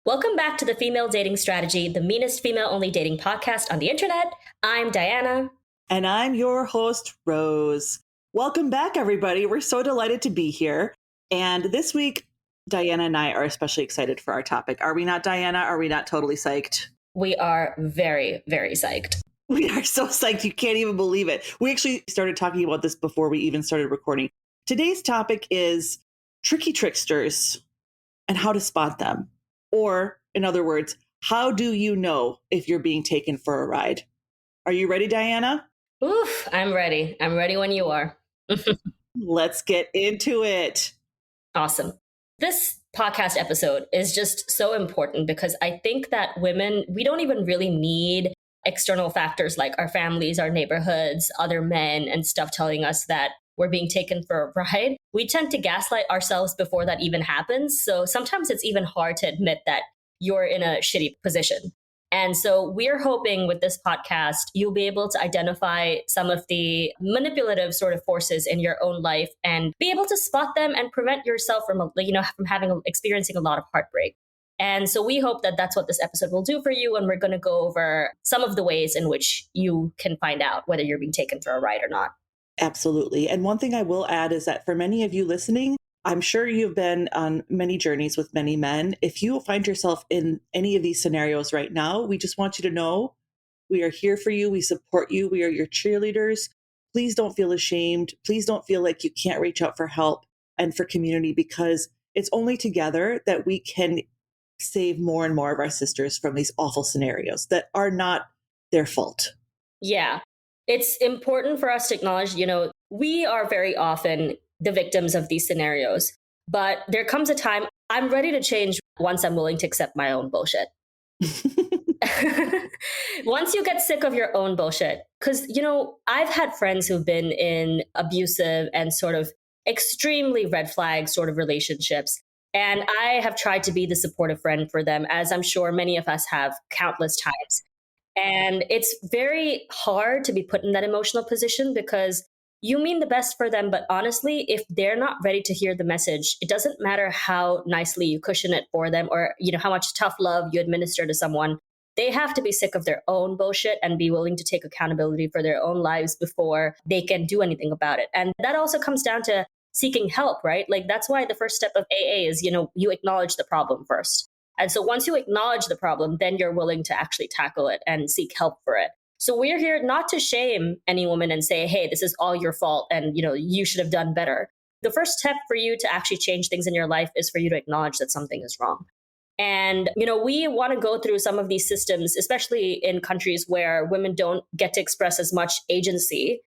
Welcome back to the Female Dating Strategy, the meanest female-only dating podcast on the internet. I'm Diana. And I'm your host, Rose. Welcome back, everybody. We're so delighted to be here. And this week, Diana and I are especially excited for our topic. Are we not, Diana? Are we not totally psyched? We are very, very psyched. We are so psyched. You can't even believe it. We actually started talking about this before we even started recording. Today's topic is tricky tricksters and how to spot them. Or, in other words, how do you know if you're being taken for a ride? Are you ready, Diana? Oof, I'm ready. I'm ready when you are. Let's get into it. Awesome. This podcast episode is just so important because I think that women, we don't even really need external factors like our families, our neighborhoods, other men and stuff telling us that we're being taken for a ride. We tend to gaslight ourselves before that even happens. So sometimes it's even hard to admit that you're in a shitty position. And so we're hoping with this podcast, you'll be able to identify some of the manipulative sort of forces in your own life and be able to spot them and prevent yourself from experiencing a lot of heartbreak. And so we hope that that's what this episode will do for you. And we're going to go over some of the ways in which you can find out whether you're being taken for a ride or not. Absolutely. And one thing I will add is that for many of you listening, I'm sure you've been on many journeys with many men. If you find yourself in any of these scenarios right now, we just want you to know we are here for you. We support you. We are your cheerleaders. Please don't feel ashamed. Please don't feel like you can't reach out for help and for community, because it's only together that we can save more and more of our sisters from these awful scenarios that are not their fault. Yeah. It's important for us to acknowledge, we are very often the victims of these scenarios, but there comes a time I'm ready to change once I'm willing to accept my own bullshit. Once you get sick of your own bullshit, because, I've had friends who've been in abusive and sort of extremely red flag sort of relationships. And I have tried to be the supportive friend for them, as I'm sure many of us have countless times. And it's very hard to be put in that emotional position because you mean the best for them. But honestly, if they're not ready to hear the message, it doesn't matter how nicely you cushion it for them or, how much tough love you administer to someone. They have to be sick of their own bullshit and be willing to take accountability for their own lives before they can do anything about it. And that also comes down to seeking help, right? Like that's why the first step of AA is, you acknowledge the problem first. And so once you acknowledge the problem, then you're willing to actually tackle it and seek help for it. So we're here not to shame any woman and say, hey, this is all your fault and, you should have done better. The first step for you to actually change things in your life is for you to acknowledge that something is wrong. And, we want to go through some of these systems, especially in countries where women don't get to express as much agency.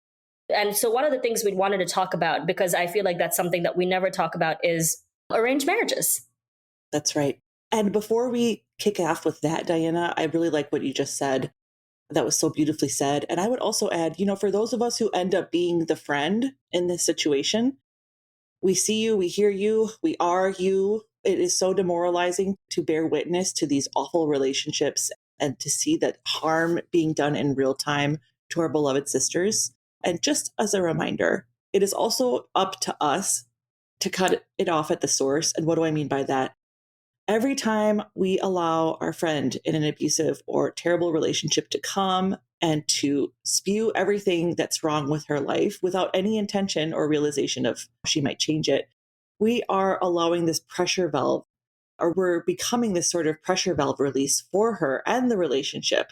And so one of the things we wanted to talk about, because I feel like that's something that we never talk about, is arranged marriages. That's right. And before we kick off with that, Diana, I really like what you just said. That was so beautifully said. And I would also add, for those of us who end up being the friend in this situation, we see you, we hear you, we are you. It is so demoralizing to bear witness to these awful relationships and to see that harm being done in real time to our beloved sisters. And just as a reminder, it is also up to us to cut it off at the source. And what do I mean by that? Every time we allow our friend in an abusive or terrible relationship to come and to spew everything that's wrong with her life without any intention or realization of she might change it, we are allowing this pressure valve, or we're becoming this sort of pressure valve release for her and the relationship.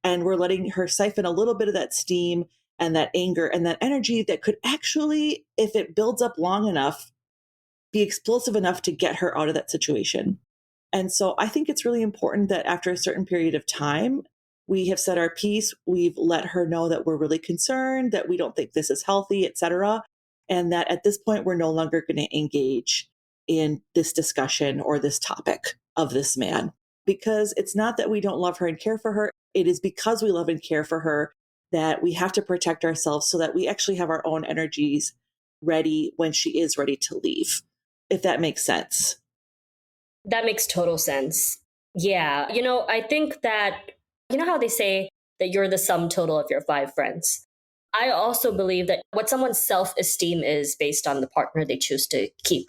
And we're letting her siphon a little bit of that steam and that anger and that energy that could actually, if it builds up long enough, be explosive enough to get her out of that situation. And so I think it's really important that after a certain period of time, we have said our piece, we've let her know that we're really concerned, that we don't think this is healthy, et cetera. And that at this point, we're no longer going to engage in this discussion or this topic of this man, because it's not that we don't love her and care for her. It is because we love and care for her that we have to protect ourselves so that we actually have our own energies ready when she is ready to leave, if that makes sense. That makes total sense. Yeah. I think that, how they say that you're the sum total of your 5 friends. I also believe that what someone's self-esteem is based on the partner they choose to keep.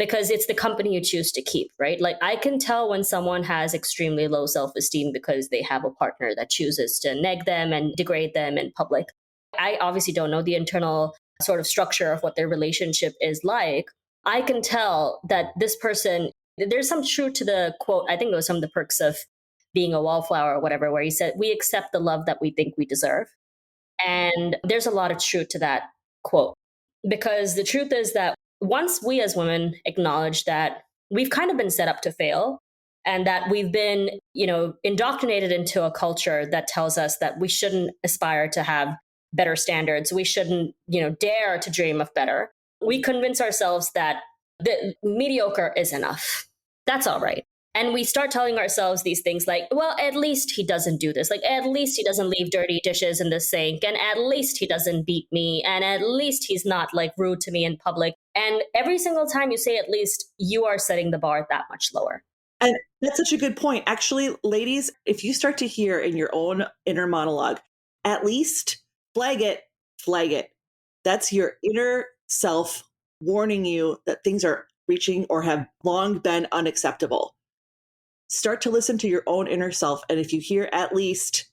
because it's the company you choose to keep, right? Like I can tell when someone has extremely low self esteem because they have a partner that chooses to neg them and degrade them in public. I obviously don't know the internal sort of structure of what their relationship is like. I can tell that this person, there's some truth to the quote. I think it was some of the perks of being a wallflower or whatever, where he said, we accept the love that we think we deserve. And there's a lot of truth to that quote. Because the truth is that once we as women acknowledge that we've kind of been set up to fail and that we've been, indoctrinated into a culture that tells us that we shouldn't aspire to have better standards, we shouldn't, dare to dream of better. We convince ourselves that the mediocre is enough. That's all right. And we start telling ourselves these things like, well, at least he doesn't do this. Like, at least he doesn't leave dirty dishes in the sink. And at least he doesn't beat me. And at least he's not like rude to me in public. And every single time you say at least, you are setting the bar that much lower. And that's such a good point. Actually, ladies, if you start to hear in your own inner monologue, at least flag it, flag it. That's your inner self warning you that things are reaching or have long been unacceptable. Start to listen to your own inner self. And if you hear at least,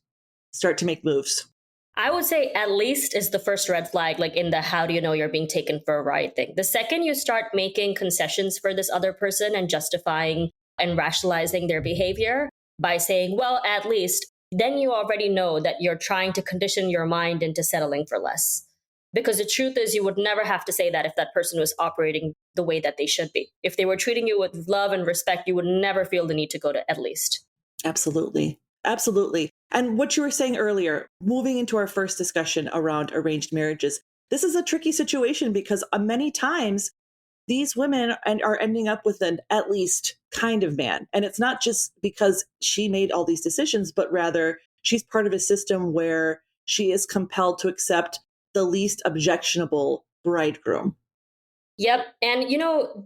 start to make moves. I would say at least is the first red flag, like in the how do you know you're being taken for a ride thing. The second you start making concessions for this other person and justifying and rationalizing their behavior by saying, well, at least, then you already know that you're trying to condition your mind into settling for less. Because the truth is, you would never have to say that if that person was operating the way that they should be. If they were treating you with love and respect, you would never feel the need to go to at least. Absolutely. Absolutely. And what you were saying earlier, moving into our first discussion around arranged marriages, this is a tricky situation because many times these women are ending up with an at least kind of man. And it's not just because she made all these decisions, but rather she's part of a system where she is compelled to accept the least objectionable bridegroom. Yep. And,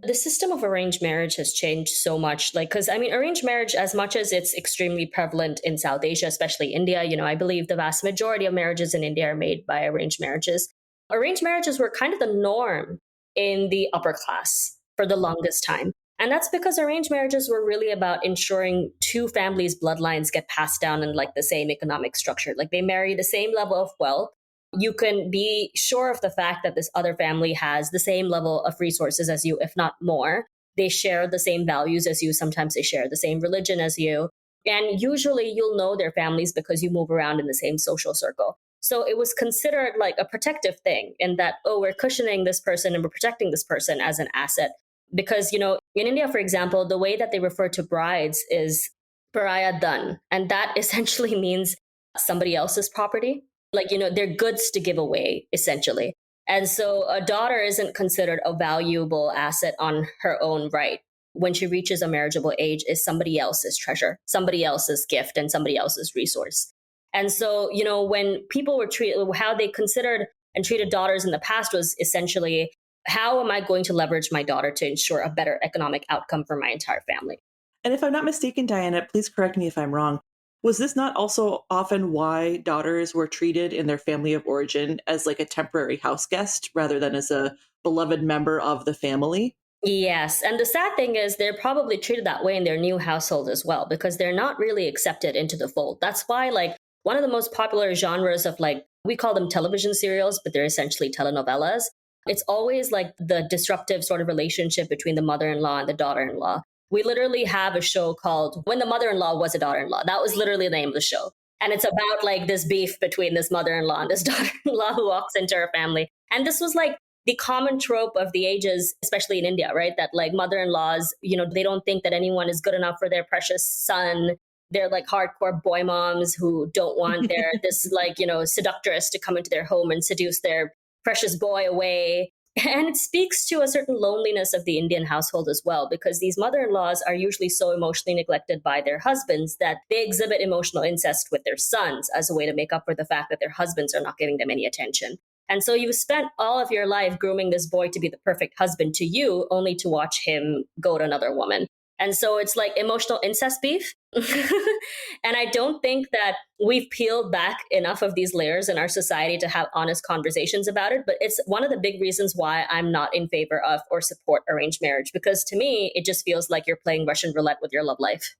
the system of arranged marriage has changed so much. Like, because arranged marriage, as much as it's extremely prevalent in South Asia, especially India, I believe the vast majority of marriages in India are made by arranged marriages. Arranged marriages were kind of the norm in the upper class for the longest time. And that's because arranged marriages were really about ensuring two families' bloodlines get passed down in like the same economic structure. Like they marry the same level of wealth. You can be sure of the fact that this other family has the same level of resources as you, if not more. They share the same values as you. Sometimes they share the same religion as you. And usually you'll know their families because you move around in the same social circle. So it was considered like a protective thing in that, oh, we're cushioning this person and we're protecting this person as an asset. Because, in India, for example, the way that they refer to brides is paraya dhan. And that essentially means somebody else's property. Like, they're goods to give away, essentially. And so a daughter isn't considered a valuable asset on her own right. When she reaches a marriageable age, is somebody else's treasure, somebody else's gift, and somebody else's resource. And so, when people were treated, how they considered and treated daughters in the past was essentially, how am I going to leverage my daughter to ensure a better economic outcome for my entire family? And if I'm not mistaken, Diana, please correct me if I'm wrong. Was this not also often why daughters were treated in their family of origin as like a temporary house guest rather than as a beloved member of the family? Yes. And the sad thing is they're probably treated that way in their new household as well, because they're not really accepted into the fold. That's why, like, one of the most popular genres of, like, we call them television serials, but they're essentially telenovelas. It's always like the disruptive sort of relationship between the mother-in-law and the daughter-in-law. We literally have a show called When the Mother-in-Law Was a Daughter-in-Law. That was literally the name of the show. And it's about like this beef between this mother-in-law and this daughter-in-law who walks into her family. And this was like the common trope of the ages, especially in India, right? That like mother-in-laws, they don't think that anyone is good enough for their precious son. They're like hardcore boy moms who don't want this like, seductress to come into their home and seduce their precious boy away. And it speaks to a certain loneliness of the Indian household as well, because these mother-in-laws are usually so emotionally neglected by their husbands that they exhibit emotional incest with their sons as a way to make up for the fact that their husbands are not giving them any attention. And so you've spent all of your life grooming this boy to be the perfect husband to you, only to watch him go to another woman. And so it's like emotional incest beef. And I don't think that we've peeled back enough of these layers in our society to have honest conversations about it. But it's one of the big reasons why I'm not in favor of or support arranged marriage, because to me, it just feels like you're playing Russian roulette with your love life.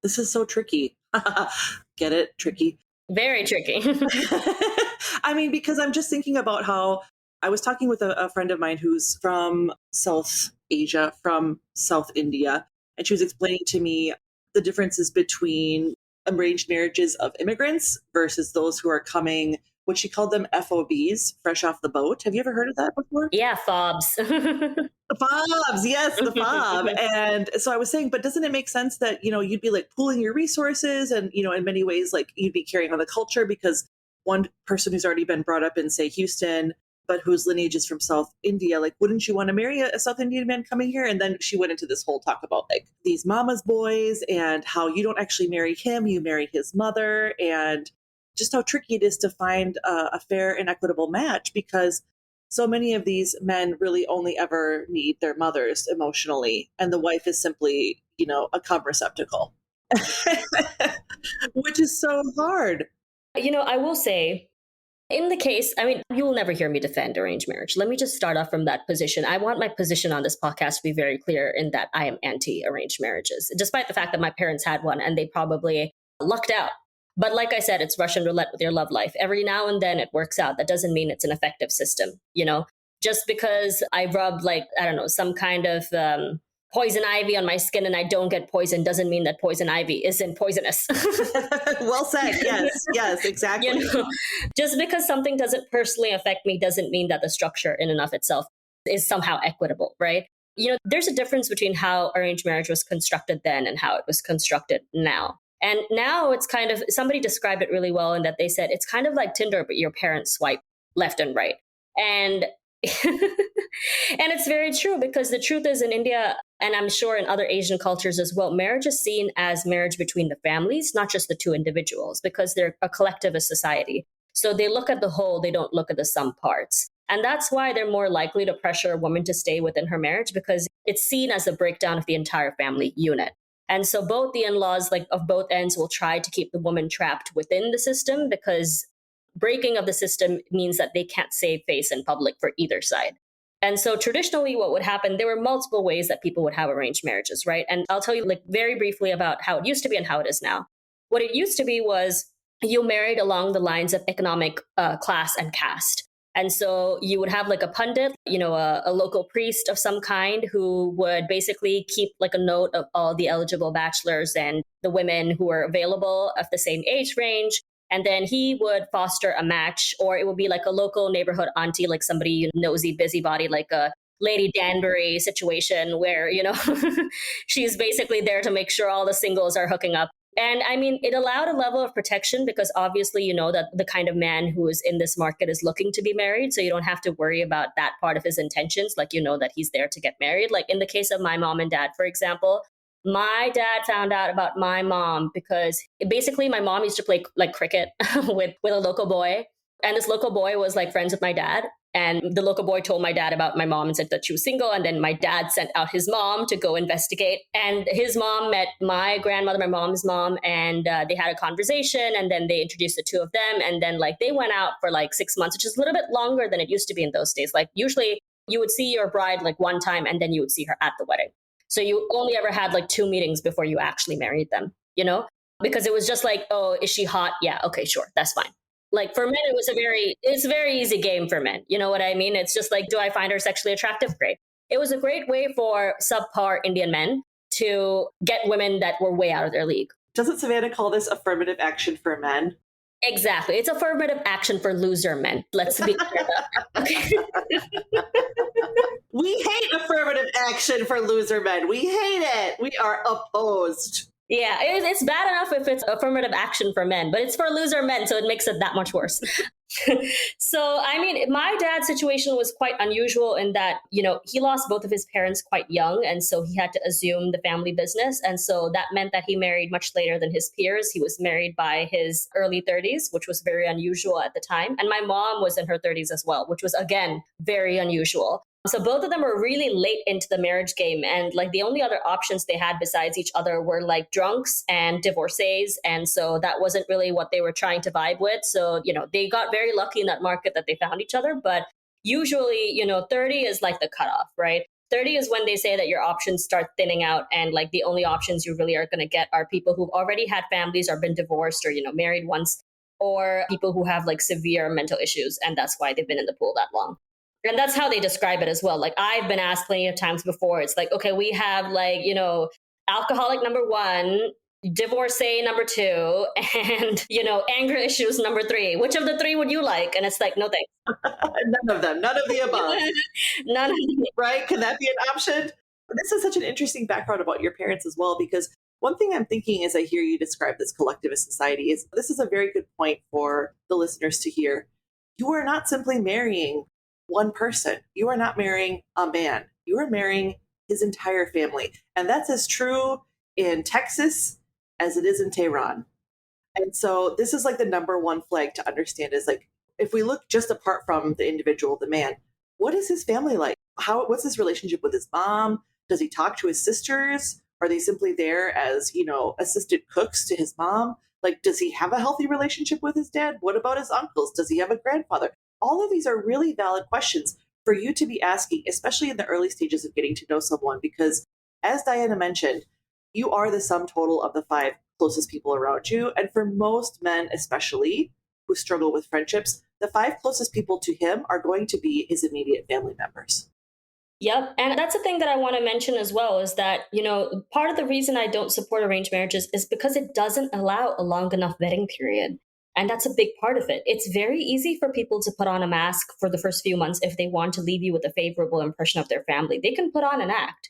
This is so tricky. Get it? Tricky. Very tricky. I mean, because I'm just thinking about how I was talking with a friend of mine who's from South Asia, from South India, and she was explaining to me the differences between arranged marriages of immigrants versus those who are coming, what she called them FOBs, fresh off the boat. Have you ever heard of that before? Yeah, fobs. The fobs, yes, the fob. And so I was saying, but doesn't it make sense that, you'd be like pooling your resources and, in many ways, like you'd be carrying on the culture because one person who's already been brought up in, say, Houston, but whose lineage is from South India, like, wouldn't you want to marry a South Indian man coming here? And then she went into this whole talk about like these mama's boys and how you don't actually marry him, you marry his mother, and just how tricky it is to find a fair and equitable match because so many of these men really only ever need their mothers emotionally, and the wife is simply, a cum receptacle, which is so hard. I will say, in the case, I mean, you will never hear me defend arranged marriage. Let me just start off from that position. I want my position on this podcast to be very clear in that I am anti arranged marriages, despite the fact that my parents had one and they probably lucked out. But like I said, it's Russian roulette with your love life. Every now and then it works out. That doesn't mean it's an effective system, Just because I rub like, I don't know, some kind of poison ivy on my skin and I don't get poisoned doesn't mean that poison ivy isn't poisonous. Well said. Yes, exactly. Just because something doesn't personally affect me doesn't mean that the structure in and of itself is somehow equitable, right? There's a difference between how arranged marriage was constructed then and how it was constructed now. And now it's kind of, somebody described it really well in that they said it's kind of like Tinder, but your parents swipe left and right. And and it's very true because the truth is in India, and I'm sure in other Asian cultures as well, marriage is seen as marriage between the families, not just the two individuals, because they're a collectivist society. So they look at the whole, they don't look at the sum parts. And that's why they're more likely to pressure a woman to stay within her marriage because it's seen as a breakdown of the entire family unit. And so both the in-laws, like of both ends, will try to keep the woman trapped within the system because breaking of the system means that they can't save face in public for either side. And so traditionally what would happen, there were multiple ways that people would have arranged marriages, right? And I'll tell you like very briefly about how it used to be and how it is now. What it used to be was you married along the lines of economic class and caste. And so you would have like a pundit, a local priest of some kind who would basically keep like a note of all the eligible bachelors and the women who were available of the same age range. And then he would foster a match, or it would be like a local neighborhood auntie, like somebody nosy, busybody, like a Lady Danbury situation where, she's basically there to make sure all the singles are hooking up. And I mean, it allowed a level of protection because obviously, that the kind of man who is in this market is looking to be married. So you don't have to worry about that part of his intentions. Like, that he's there to get married. Like in the case of my mom and dad, for example, my dad found out about my mom because basically my mom used to play like cricket with a local boy. And this local boy was like friends with my dad. And the local boy told my dad about my mom and said that she was single. And then my dad sent out his mom to go investigate. And his mom met my grandmother, my mom's mom, and they had a conversation. And then they introduced the two of them. And then like they went out for like 6 months, which is a little bit longer than it used to be in those days. Like usually you would see your bride like one time and then you would see her at the wedding. So you only ever had like 2 meetings before you actually married them, because it was just like, oh, is she hot? Yeah. Okay, sure. That's fine. Like for men, it's a very easy game for men. You know what I mean? It's just like, do I find her sexually attractive? Great. It was a great way for subpar Indian men to get women that were way out of their league. Doesn't Savannah call this affirmative action for men? Exactly. It's affirmative action for loser men. Let's be clear about that. We hate affirmative action for loser men. We hate it. We are opposed. Yeah, it's bad enough if it's affirmative action for men, but it's for loser men, so it makes it that much worse. So, I mean, my dad's situation was quite unusual in that, he lost both of his parents quite young, and so he had to assume the family business. And so that meant that he married much later than his peers. He was married by his early 30s, which was very unusual at the time. And my mom was in her 30s as well, which was, again, very unusual. So both of them were really late into the marriage game. And like the only other options they had besides each other were like drunks and divorcees. And so that wasn't really what they were trying to vibe with. So, they got very lucky in that market that they found each other. But usually, 30 is like the cutoff, right? 30 is when they say that your options start thinning out. And like the only options you really are going to get are people who've already had families or been divorced or, married once, or people who have like severe mental issues. And that's why they've been in the pool that long. And that's how they describe it as well. Like I've been asked plenty of times before. It's like, okay, we have like, alcoholic number one, divorcee number two, and, anger issues number three. Which of the three would you like? And it's like, no thanks. None of them, none of the above. None of them. Right? Can that be an option? This is such an interesting background about your parents as well, because one thing I'm thinking as I hear you describe this collectivist society is this is a very good point for the listeners to hear. You are not simply marrying one person. You are not marrying a man. You are marrying his entire family. And that's as true in Texas as it is in Tehran. And so this is like the number one flag to understand is like, if we look just apart from the individual, the man, what is his family like? What's his relationship with his mom? Does he talk to his sisters? Are they simply there as, assistant cooks to his mom? Like, does he have a healthy relationship with his dad? What about his uncles? Does he have a grandfather? All of these are really valid questions for you to be asking, especially in the early stages of getting to know someone, because as Diana mentioned, you are the sum total of the 5 closest people around you. And for most men, especially who struggle with friendships, the 5 closest people to him are going to be his immediate family members. Yep. And that's the thing that I want to mention as well is that, part of the reason I don't support arranged marriages is because it doesn't allow a long enough vetting period. And that's a big part of it. It's very easy for people to put on a mask for the first few months if they want to leave you with a favorable impression of their family. They can put on an act.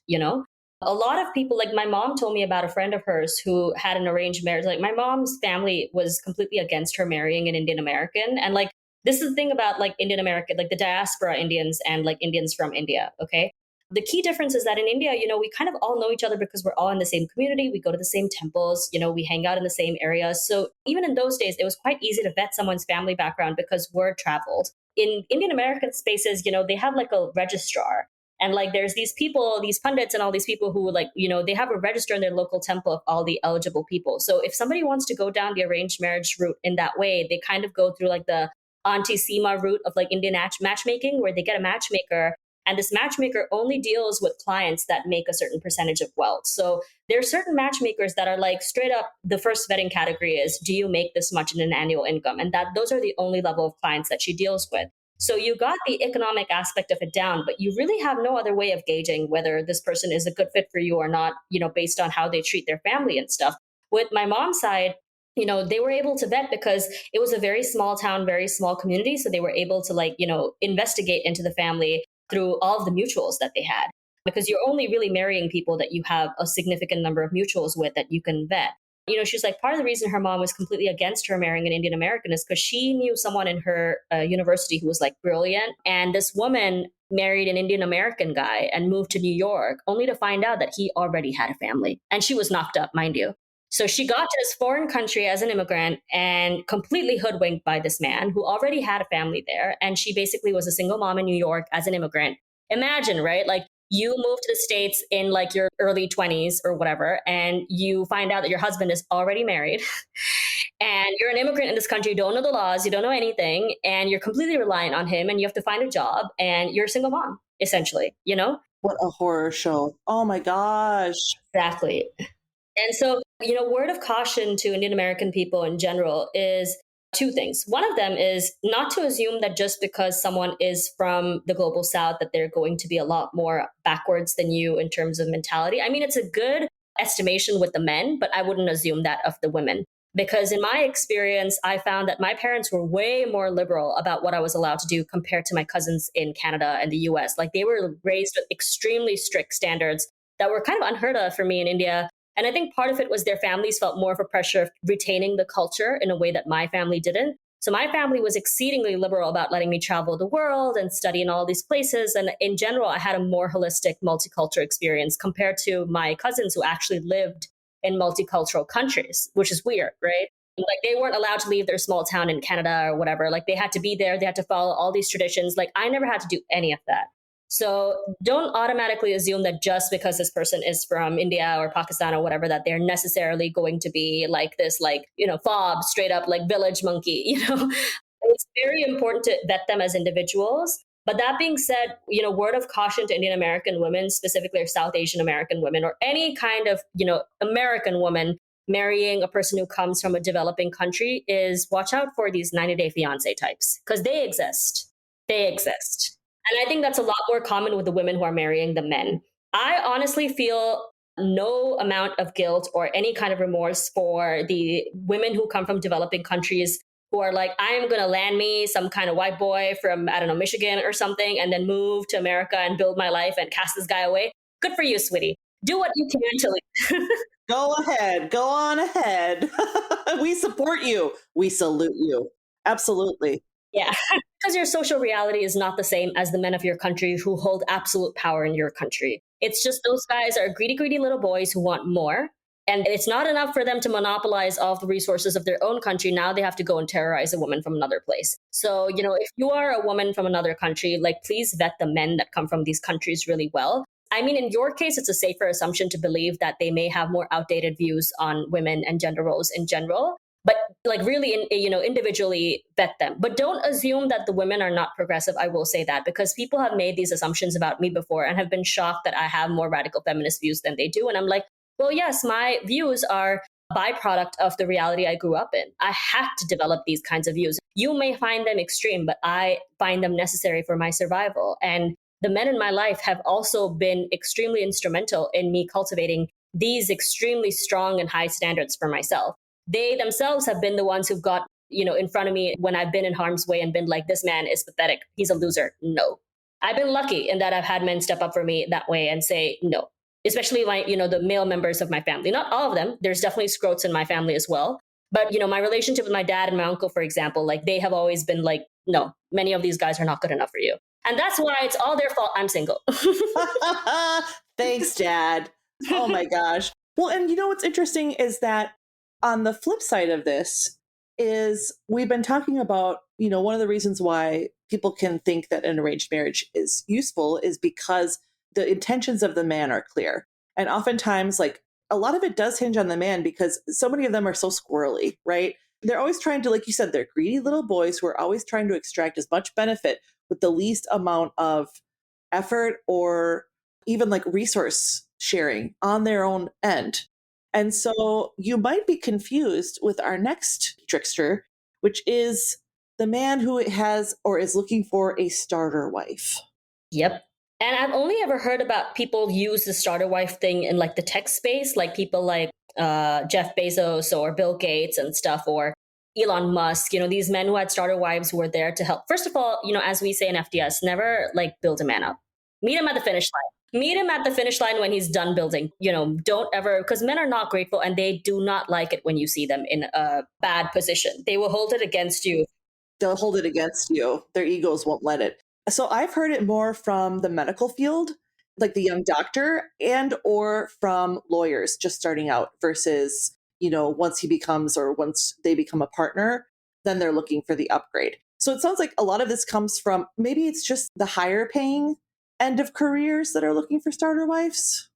A lot of people, like my mom told me about a friend of hers who had an arranged marriage. Like my mom's family was completely against her marrying an Indian American. And like, this is the thing about like Indian American, like the diaspora Indians and like Indians from India. Okay. The key difference is that in India, we kind of all know each other because we're all in the same community. We go to the same temples, we hang out in the same areas. So even in those days, it was quite easy to vet someone's family background because word traveled. In Indian American spaces, they have like a registrar. And like there's these people, these pundits and all these people who like, they have a register in their local temple of all the eligible people. So if somebody wants to go down the arranged marriage route in that way, they kind of go through like the Auntie Seema route of like Indian matchmaking, where they get a matchmaker. And this matchmaker only deals with clients that make a certain percentage of wealth. So there are certain matchmakers that are like straight up, the first vetting category is, do you make this much in an annual income? And that those are the only level of clients that she deals with. So you got the economic aspect of it down, but you really have no other way of gauging whether this person is a good fit for you or not, based on how they treat their family and stuff. With my mom's side, they were able to vet because it was a very small town, very small community. So they were able to like, investigate into the family through all of the mutuals that they had, because you're only really marrying people that you have a significant number of mutuals with that you can vet. She's like, part of the reason her mom was completely against her marrying an Indian American is because she knew someone in her university who was like brilliant. And this woman married an Indian American guy and moved to New York only to find out that he already had a family. And she was knocked up, mind you. So she got to this foreign country as an immigrant and completely hoodwinked by this man who already had a family there. And she basically was a single mom in New York as an immigrant. Imagine, right? Like you move to the States in like your early 20s or whatever, and you find out that your husband is already married and you're an immigrant in this country, you don't know the laws, you don't know anything, and you're completely reliant on him and you have to find a job and you're a single mom, essentially. What a horror show. Oh my gosh. Exactly. And so, word of caution to Indian American people in general is 2 things. One of them is not to assume that just because someone is from the global South, that they're going to be a lot more backwards than you in terms of mentality. I mean, it's a good estimation with the men, but I wouldn't assume that of the women. Because in my experience, I found that my parents were way more liberal about what I was allowed to do compared to my cousins in Canada and the US. Like they were raised with extremely strict standards that were kind of unheard of for me in India. And I think part of it was their families felt more of a pressure of retaining the culture in a way that my family didn't. So my family was exceedingly liberal about letting me travel the world and study in all these places. And in general, I had a more holistic multicultural experience compared to my cousins who actually lived in multicultural countries, which is weird, right? Like they weren't allowed to leave their small town in Canada or whatever. Like they had to be there. They had to follow all these traditions. Like I never had to do any of that. So don't automatically assume that just because this person is from India or Pakistan or whatever, that they're necessarily going to be like this, like, fob, straight up like village monkey, It's very important to vet them as individuals. But that being said, word of caution to Indian American women, specifically or South Asian American women, or any kind of, American woman marrying a person who comes from a developing country is watch out for these 90-day fiance types because they exist. They exist. And I think that's a lot more common with the women who are marrying the men. I honestly feel no amount of guilt or any kind of remorse for the women who come from developing countries who are like, I am going to land me some kind of white boy from, I don't know, Michigan or something, and then move to America and build my life and cast this guy away. Good for you, sweetie. Do what you can to leave. Go ahead. Go on ahead. We support you. We salute you. Absolutely. Yeah. Because your social reality is not the same as the men of your country who hold absolute power in your country. It's just those guys are greedy, greedy little boys who want more. And it's not enough for them to monopolize all the resources of their own country. Now they have to go and terrorize a woman from another place. So, if you are a woman from another country, like please vet the men that come from these countries really well. I mean, in your case, it's a safer assumption to believe that they may have more outdated views on women and gender roles in general. But like really, individually vet them. But don't assume that the women are not progressive. I will say that because people have made these assumptions about me before and have been shocked that I have more radical feminist views than they do. And I'm like, well, yes, my views are a byproduct of the reality I grew up in. I had to develop these kinds of views. You may find them extreme, but I find them necessary for my survival. And the men in my life have also been extremely instrumental in me cultivating these extremely strong and high standards for myself. They themselves have been the ones who've got, in front of me when I've been in harm's way and been like, this man is pathetic. He's a loser. No. I've been lucky in that I've had men step up for me that way and say no. Especially my, the male members of my family. Not all of them. There's definitely scrotes in my family as well. But, my relationship with my dad and my uncle, for example, like they have always been like, no, many of these guys are not good enough for you. And that's why it's all their fault I'm single. Thanks, Dad. Oh my gosh. Well, and what's interesting is that on the flip side of this is we've been talking about, one of the reasons why people can think that an arranged marriage is useful is because the intentions of the man are clear. And oftentimes, like a lot of it does hinge on the man because so many of them are so squirrely, right? They're always trying to, like you said, they're greedy little boys who are always trying to extract as much benefit with the least amount of effort or even like resource sharing on their own end. And so you might be confused with our next trickster, which is the man who has or is looking for a starter wife. Yep. And I've only ever heard about people use the starter wife thing in like the tech space, like people like Jeff Bezos or Bill Gates and stuff, or Elon Musk, these men who had starter wives who were there to help. First of all, as we say in FDS, never like build a man up. Meet him at the finish line. Meet him at the finish line when he's done building. Don't ever, because men are not grateful and they do not like it when you see them in a bad position. They will hold it against you. They'll hold it against you. Their egos won't let it. So I've heard it more from the medical field, like the young doctor, and or from lawyers just starting out versus, once they become a partner, then they're looking for the upgrade. So it sounds like a lot of this comes from maybe it's just the higher paying end of careers that are looking for starter wives.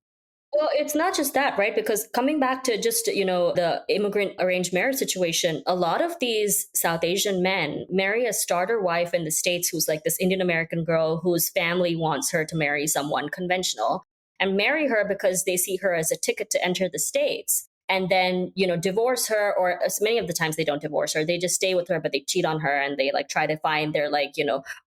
Well, it's not just that, right? Because coming back to just, the immigrant arranged marriage situation, a lot of these South Asian men marry a starter wife in the States who's like this Indian American girl whose family wants her to marry someone conventional and marry her because they see her as a ticket to enter the States. And then, divorce her, or as many of the times they don't divorce her. They just stay with her, but they cheat on her and they like try to find their like,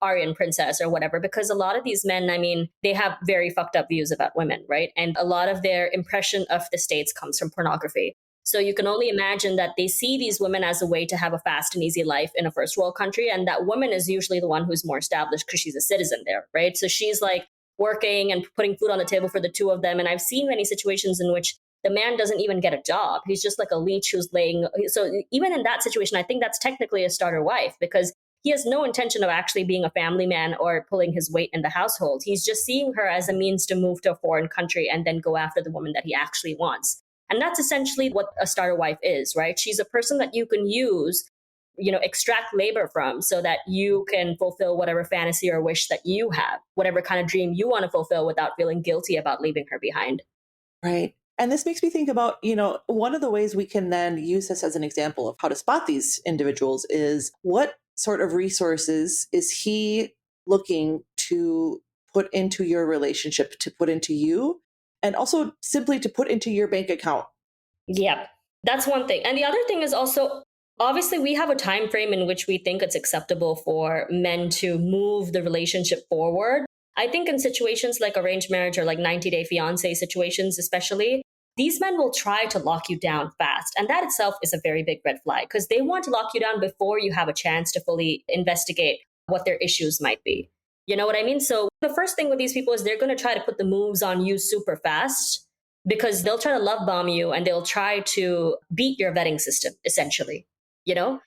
Aryan princess or whatever. Because a lot of these men, I mean, they have very fucked up views about women, right? And a lot of their impression of the States comes from pornography. So you can only imagine that they see these women as a way to have a fast and easy life in a first world country. And that woman is usually the one who's more established because she's a citizen there, right? So she's like working and putting food on the table for the two of them. And I've seen many situations in which the man doesn't even get a job. He's just like a leech who's laying. So even in that situation, I think that's technically a starter wife because he has no intention of actually being a family man or pulling his weight in the household. He's just seeing her as a means to move to a foreign country and then go after the woman that he actually wants. And that's essentially what a starter wife is, right? She's a person that you can use extract labor from so that you can fulfill whatever fantasy or wish that you have, whatever kind of dream you want to fulfill without feeling guilty about leaving her behind. Right. And this makes me think about, one of the ways we can then use this as an example of how to spot these individuals is what sort of resources is he looking to put into your relationship, to put into you, and also simply to put into your bank account. Yeah, that's one thing. And the other thing is also, obviously we have a time frame in which we think it's acceptable for men to move the relationship forward. I think in situations like arranged marriage or like 90-day fiance situations especially, these men will try to lock you down fast. And that itself is a very big red flag because they want to lock you down before you have a chance to fully investigate what their issues might be. You know what I mean? So the first thing with these people is they're going to try to put the moves on you super fast because they'll try to love bomb you and they'll try to beat your vetting system, essentially, you know?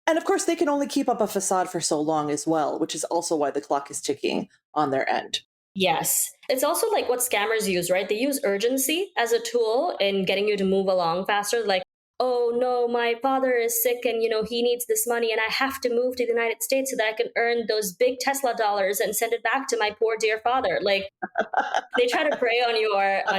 And of course, they can only keep up a facade for so long as well, which is also why the clock is ticking on their end. Yes. It's also like what scammers use, right? They use urgency as a tool in getting you to move along faster. Like, oh no, my father is sick and he needs this money and I have to move to the United States so that I can earn those big Tesla dollars and send it back to my poor dear father. Like they try to prey on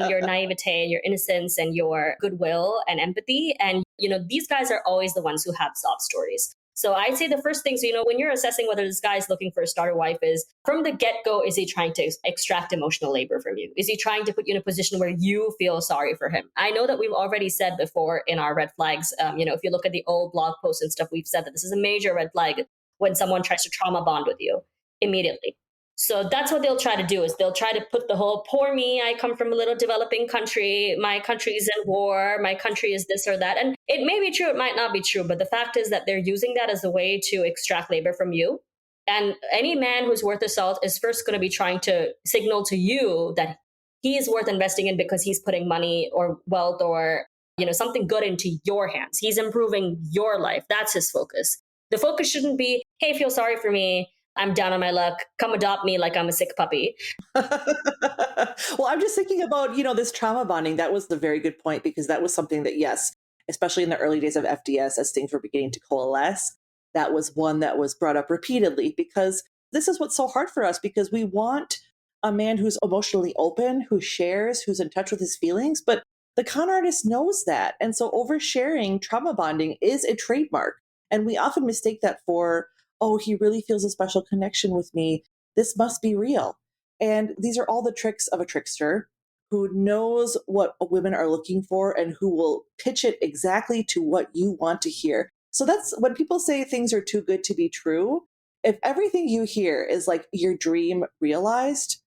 your naivete and your innocence and your goodwill and empathy. And these guys are always the ones who have sob stories. So I'd say the first thing, so when you're assessing whether this guy is looking for a starter wife, is from the get-go, is he trying to extract emotional labor from you? Is he trying to put you in a position where you feel sorry for him? I know that we've already said before in our red flags, if you look at the old blog posts and stuff, we've said that this is a major red flag when someone tries to trauma bond with you immediately. So that's what they'll try to do is they'll try to put the whole poor me, I come from a little developing country, my country is in war, my country is this or that. And it may be true, it might not be true, but the fact is that they're using that as a way to extract labor from you. And any man who's worth his salt is first going to be trying to signal to you that he is worth investing in because he's putting money or wealth or something good into your hands. He's improving your life. That's his focus. The focus shouldn't be, hey, feel sorry for me, I'm down on my luck, come adopt me like I'm a sick puppy. Well, I'm just thinking about, this trauma bonding. That was the very good point because that was something that, yes, especially in the early days of FDS, as things were beginning to coalesce, that was one that was brought up repeatedly because this is what's so hard for us because we want a man who's emotionally open, who shares, who's in touch with his feelings. But the con artist knows that. And so oversharing trauma bonding is a trademark. And we often mistake that for, oh, he really feels a special connection with me. This must be real. And these are all the tricks of a trickster who knows what women are looking for and who will pitch it exactly to what you want to hear. So that's when people say things are too good to be true. If everything you hear is like your dream realized,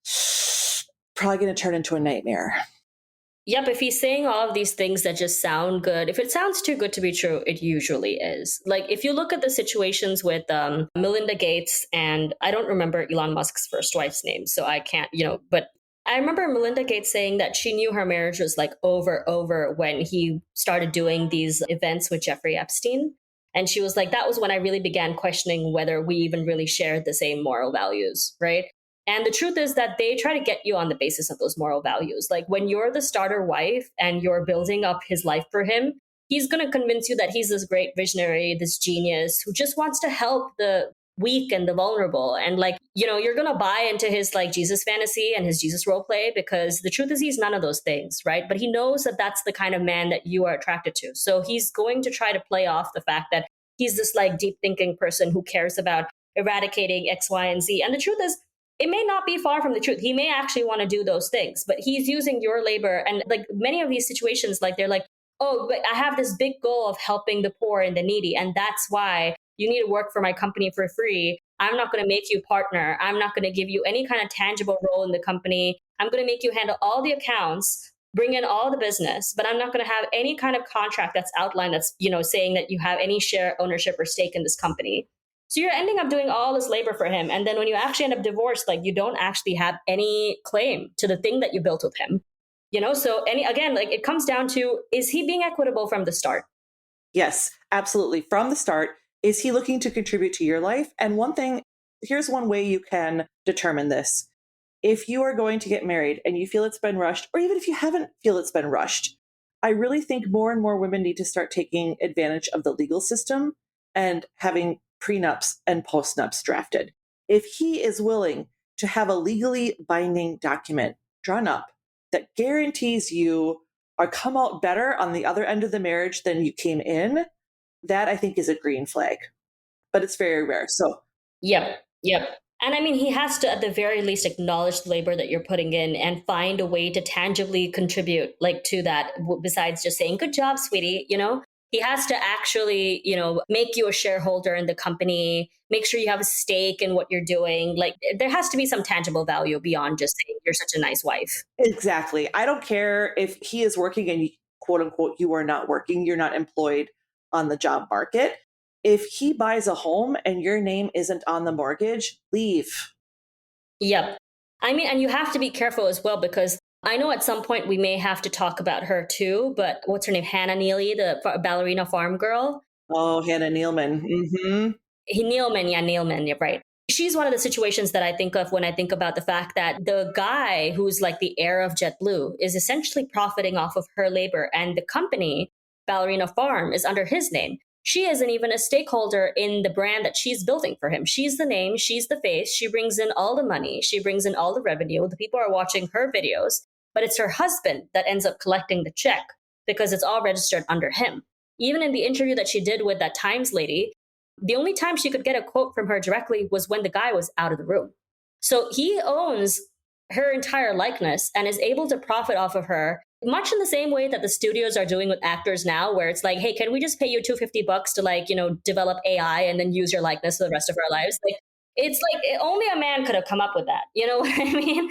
probably going to turn into a nightmare. Yep, if he's saying all of these things that just sound good, if it sounds too good to be true, it usually is. Like if you look at the situations with Melinda Gates, and I don't remember Elon Musk's first wife's name, so I can't, but I remember Melinda Gates saying that she knew her marriage was like over when he started doing these events with Jeffrey Epstein. And she was like, that was when I really began questioning whether we even really shared the same moral values, right? And the truth is that they try to get you on the basis of those moral values. Like when you're the starter wife and you're building up his life for him, he's going to convince you that he's this great visionary, this genius who just wants to help the weak and the vulnerable. And like, you're going to buy into his like Jesus fantasy and his Jesus role play because the truth is he's none of those things, right? But he knows that that's the kind of man that you are attracted to. So he's going to try to play off the fact that he's this like deep thinking person who cares about eradicating X, Y, and Z. And the truth is, it may not be far from the truth. He may actually want to do those things, but he's using your labor. And like many of these situations, like they're like, oh, but I have this big goal of helping the poor and the needy. And that's why you need to work for my company for free. I'm not going to make you partner. I'm not going to give you any kind of tangible role in the company. I'm going to make you handle all the accounts, bring in all the business, but I'm not going to have any kind of contract that's outlined that's, saying that you have any share ownership or stake in this company. So you're ending up doing all this labor for him. And then when you actually end up divorced, like you don't actually have any claim to the thing that you built with him. So again, like it comes down to, is he being equitable from the start? Yes, absolutely. From the start, is he looking to contribute to your life? And here's one way you can determine this. If you are going to get married and you feel it's been rushed, or even if you haven't feel it's been rushed, I really think more and more women need to start taking advantage of the legal system and having prenups and postnups drafted. If he is willing to have a legally binding document drawn up that guarantees you are come out better on the other end of the marriage than you came in, that I think is a green flag. But it's very rare. So Yep. Yep. And I mean, he has to, at the very least, acknowledge the labor that you're putting in and find a way to tangibly contribute, like to that, besides just saying, "Good job, sweetie." He has to actually, make you a shareholder in the company, make sure you have a stake in what you're doing. Like, there has to be some tangible value beyond just saying, "You're such a nice wife." exactly. I don't care if he is working and quote unquote, you are not working, you're not employed on the job market. If he buys a home and your name isn't on the mortgage, leave. Yep. I mean, and you have to be careful as well because I know at some point we may have to talk about her too, but what's her name? Hannah Neely, the ballerina farm girl. Oh, Hannah Nealman. Neilman, yeah, Neilman, you're right. She's one of the situations that I think of when I think about the fact that the guy who's like the heir of JetBlue is essentially profiting off of her labor, and the company, Ballerina Farm, is under his name. She isn't even a stakeholder in the brand that she's building for him. She's the name, she's the face, she brings in all the money, she brings in all the revenue. The people are watching her videos, but it's her husband that ends up collecting the check because it's all registered under him. Even in the interview that she did with that Times lady, the only time she could get a quote from her directly was when the guy was out of the room. So he owns her entire likeness and is able to profit off of her, much in the same way that the studios are doing with actors now, where it's like, "Hey, can we just pay you $250 to, like, develop AI and then use your likeness for the rest of our lives?" Like, it's like only a man could have come up with that. You know what I mean?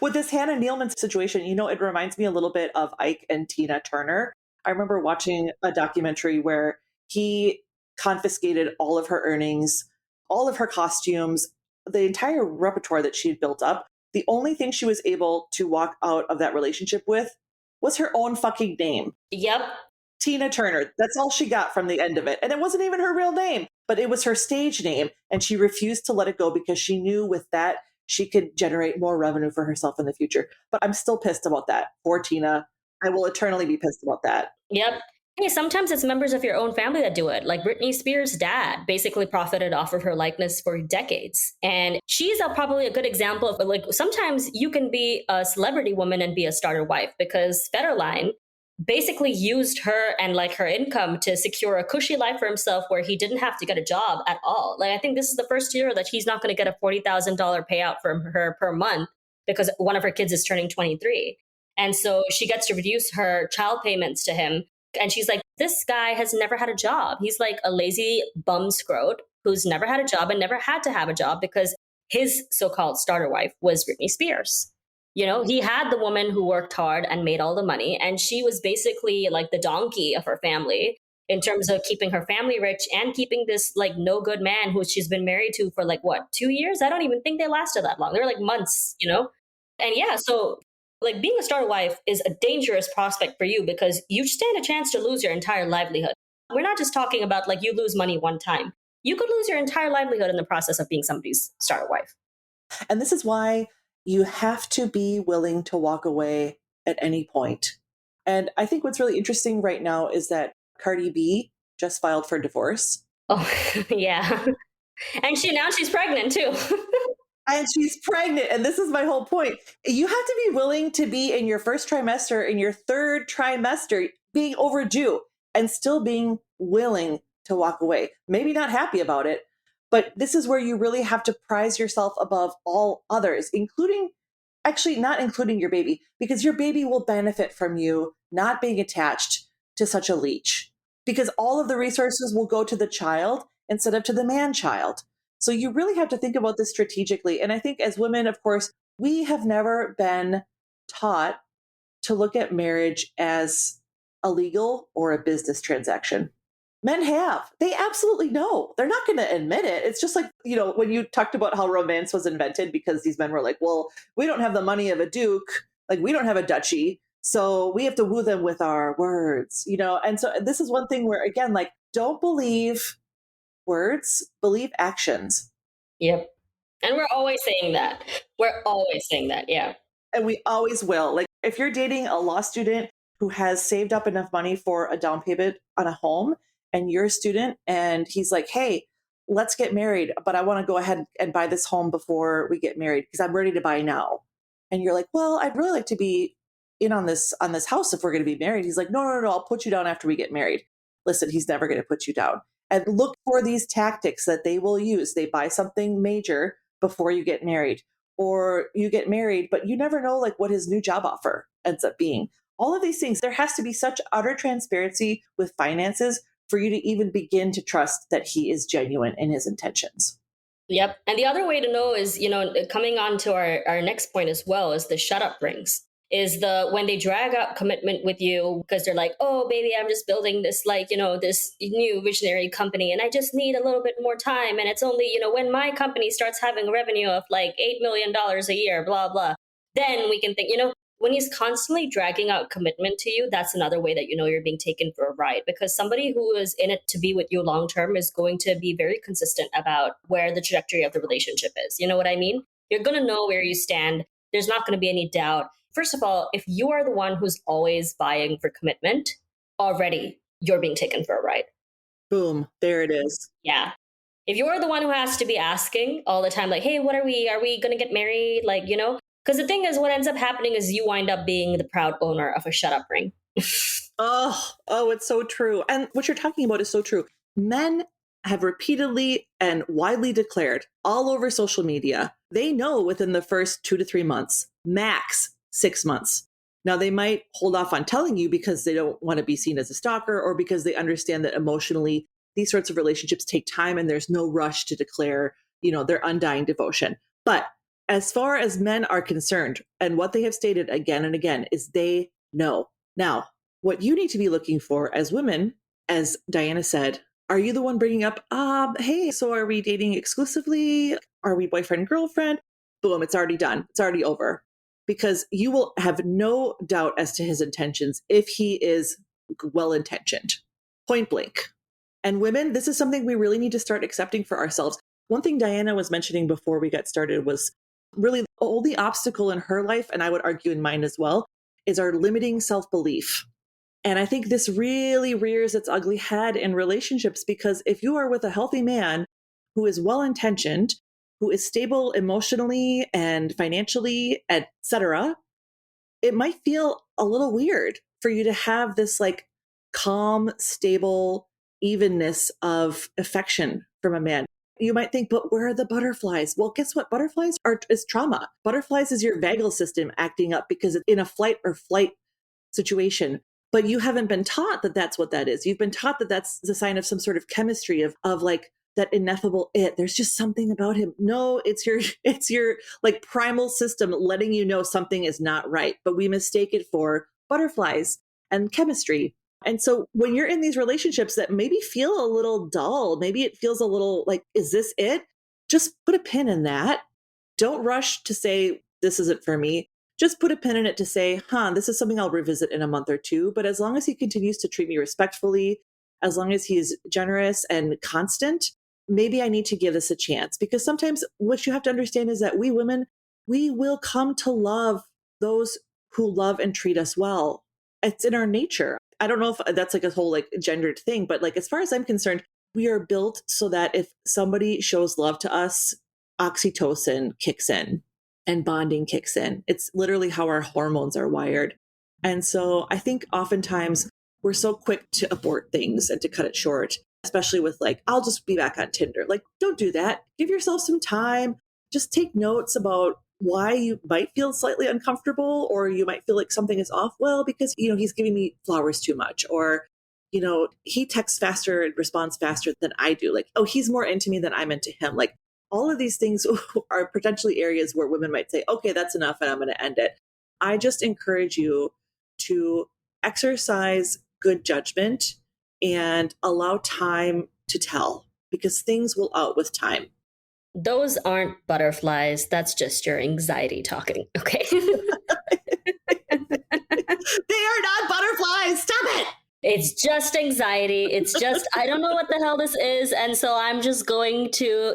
With this Hannah Nealman situation, it reminds me a little bit of Ike and Tina Turner. I remember watching a documentary where he confiscated all of her earnings, all of her costumes, the entire repertoire that she had built up. The only thing she was able to walk out of that relationship with was her own fucking name. Yep. Tina Turner. That's all she got from the end of it. And it wasn't even her real name, but it was her stage name. And she refused to let it go because she knew with that, she could generate more revenue for herself in the future. But I'm still pissed about that. Poor Tina. I will eternally be pissed about that. Yep. Hey, sometimes it's members of your own family that do it. Like Britney Spears' dad basically profited off of her likeness for decades. And she's probably a good example of, like, sometimes you can be a celebrity woman and be a starter wife, because Federline basically used her and like her income to secure a cushy life for himself where he didn't have to get a job at all. Like, I think this is the first year that he's not going to get a $40,000 payout from her per month because one of her kids is turning 23. And so she gets to reduce her child payments to him. And she's like, "This guy has never had a job. He's like a lazy bum scrote who's never had a job and never had to have a job because his so-called starter wife was Britney Spears." He had the woman who worked hard and made all the money, and she was basically like the donkey of her family in terms of keeping her family rich and keeping this like no good man who she's been married to for like what, 2 years? I don't even think they lasted that long. They were like months. And yeah, so like being a star wife is a dangerous prospect for you because you stand a chance to lose your entire livelihood. We're not just talking about like you lose money one time. You could lose your entire livelihood in the process of being somebody's star wife. And this is why you have to be willing to walk away at any point. And I think what's really interesting right now is that Cardi B just filed for divorce. Oh, yeah. And she announced she's pregnant too. And she's pregnant. And this is my whole point. You have to be willing to be in your first trimester, in your third trimester, being overdue and still being willing to walk away. Maybe not happy about it, but this is where you really have to prize yourself above all others, actually not including your baby, because your baby will benefit from you not being attached to such a leech, because all of the resources will go to the child instead of to the man child. So you really have to think about this strategically. And I think as women, of course, we have never been taught to look at marriage as a legal or a business transaction. Men have. They absolutely know. They're not going to admit it. It's just like, when you talked about how romance was invented because these men were like, well, we don't have the money of a duke. Like, we don't have a duchy. So we have to woo them with our words, And so this is one thing where, again, like, don't believe words, believe actions. Yep. And we're always saying that. We're always saying that. Yeah. And we always will. Like, if you're dating a law student who has saved up enough money for a down payment on a home and you're a student and he's like, hey, let's get married, but I want to go ahead and buy this home before we get married because I'm ready to buy now. And you're like, well, I'd really like to be in on this house if we're going to be married. He's like, no, no, no, I'll put you down after we get married. Listen, he's never going to put you down. And look for these tactics that they will use. They buy something major before you get married, or you get married, but you never know like what his new job offer ends up being. All of these things, there has to be such utter transparency with finances for you to even begin to trust that he is genuine in his intentions. Yep. And the other way to know is, coming on to our next point as well, is the shut up rings. Is the when they drag out commitment with you because they're like, oh, baby, I'm just building this, like, this new visionary company and I just need a little bit more time. And it's only, when my company starts having a revenue of like $8 million a year, blah, blah, then we can think, when he's constantly dragging out commitment to you, that's another way that you're being taken for a ride, because somebody who is in it to be with you long term is going to be very consistent about where the trajectory of the relationship is. You know what I mean? You're going to know where you stand. There's not going to be any doubt. First of all, if you are the one who's always vying for commitment, already you're being taken for a ride. Boom, there it is. Yeah. If you're the one who has to be asking all the time, like, hey, what are we? Are we going to get married? Like, because the thing is, what ends up happening is you wind up being the proud owner of a shut up ring. Oh, it's so true. And what you're talking about is so true. Men have repeatedly and widely declared all over social media, they know within the first 2 to 3 months, max 6 months. Now, they might hold off on telling you because they don't want to be seen as a stalker, or because they understand that emotionally these sorts of relationships take time and there's no rush to declare, their undying devotion. But as far as men are concerned, and what they have stated again and again, is they know. Now, what you need to be looking for as women, as Diana said, are you the one bringing up, hey, so are we dating exclusively? Are we boyfriend and girlfriend? Boom, it's already done. It's already over. Because you will have no doubt as to his intentions if he is well-intentioned. Point blank. And women, this is something we really need to start accepting for ourselves. One thing Diana was mentioning before we got started was really the only obstacle in her life, and I would argue in mine as well, is our limiting self-belief. And I think this really rears its ugly head in relationships, because if you are with a healthy man who is well-intentioned, who is stable emotionally and financially, etc., it might feel a little weird for you to have this like calm, stable evenness of affection from a man. You might think, but where are the butterflies? Well, guess what? Butterflies is trauma. Butterflies is your vagal system acting up because it's in a flight or flight situation. But you haven't been taught that that's what that is. You've been taught that that's the sign of some sort of chemistry of like that ineffable it. There's just something about him. No, it's your like primal system letting you know something is not right. But we mistake it for butterflies and chemistry. And so when you're in these relationships that maybe feel a little dull, maybe it feels a little like, is this it? Just put a pin in that. Don't rush to say, this isn't for me. Just put a pin in it to say, this is something I'll revisit in a month or two. But as long as he continues to treat me respectfully, as long as he's generous and constant, maybe I need to give this a chance. Because sometimes what you have to understand is that we women, we will come to love those who love and treat us well. It's in our nature. I don't know if that's like a whole like gendered thing, but like as far as I'm concerned, we are built so that if somebody shows love to us, oxytocin kicks in and bonding kicks in. It's literally how our hormones are wired. And so I think oftentimes we're so quick to abort things and to cut it short, especially with like, I'll just be back on Tinder. Like, don't do that. Give yourself some time. Just take notes about why you might feel slightly uncomfortable, or you might feel like something is off. Well, because, he's giving me flowers too much, or, he texts faster and responds faster than I do. Like, oh, he's more into me than I'm into him. Like, all of these things are potentially areas where women might say, okay, that's enough and I'm going to end it. I just encourage you to exercise good judgment and allow time to tell, because things will out with time. Those aren't butterflies. That's just your anxiety talking. Okay. They are not butterflies. Stop it. It's just anxiety. It's just, I don't know what the hell this is. And so I'm just going to,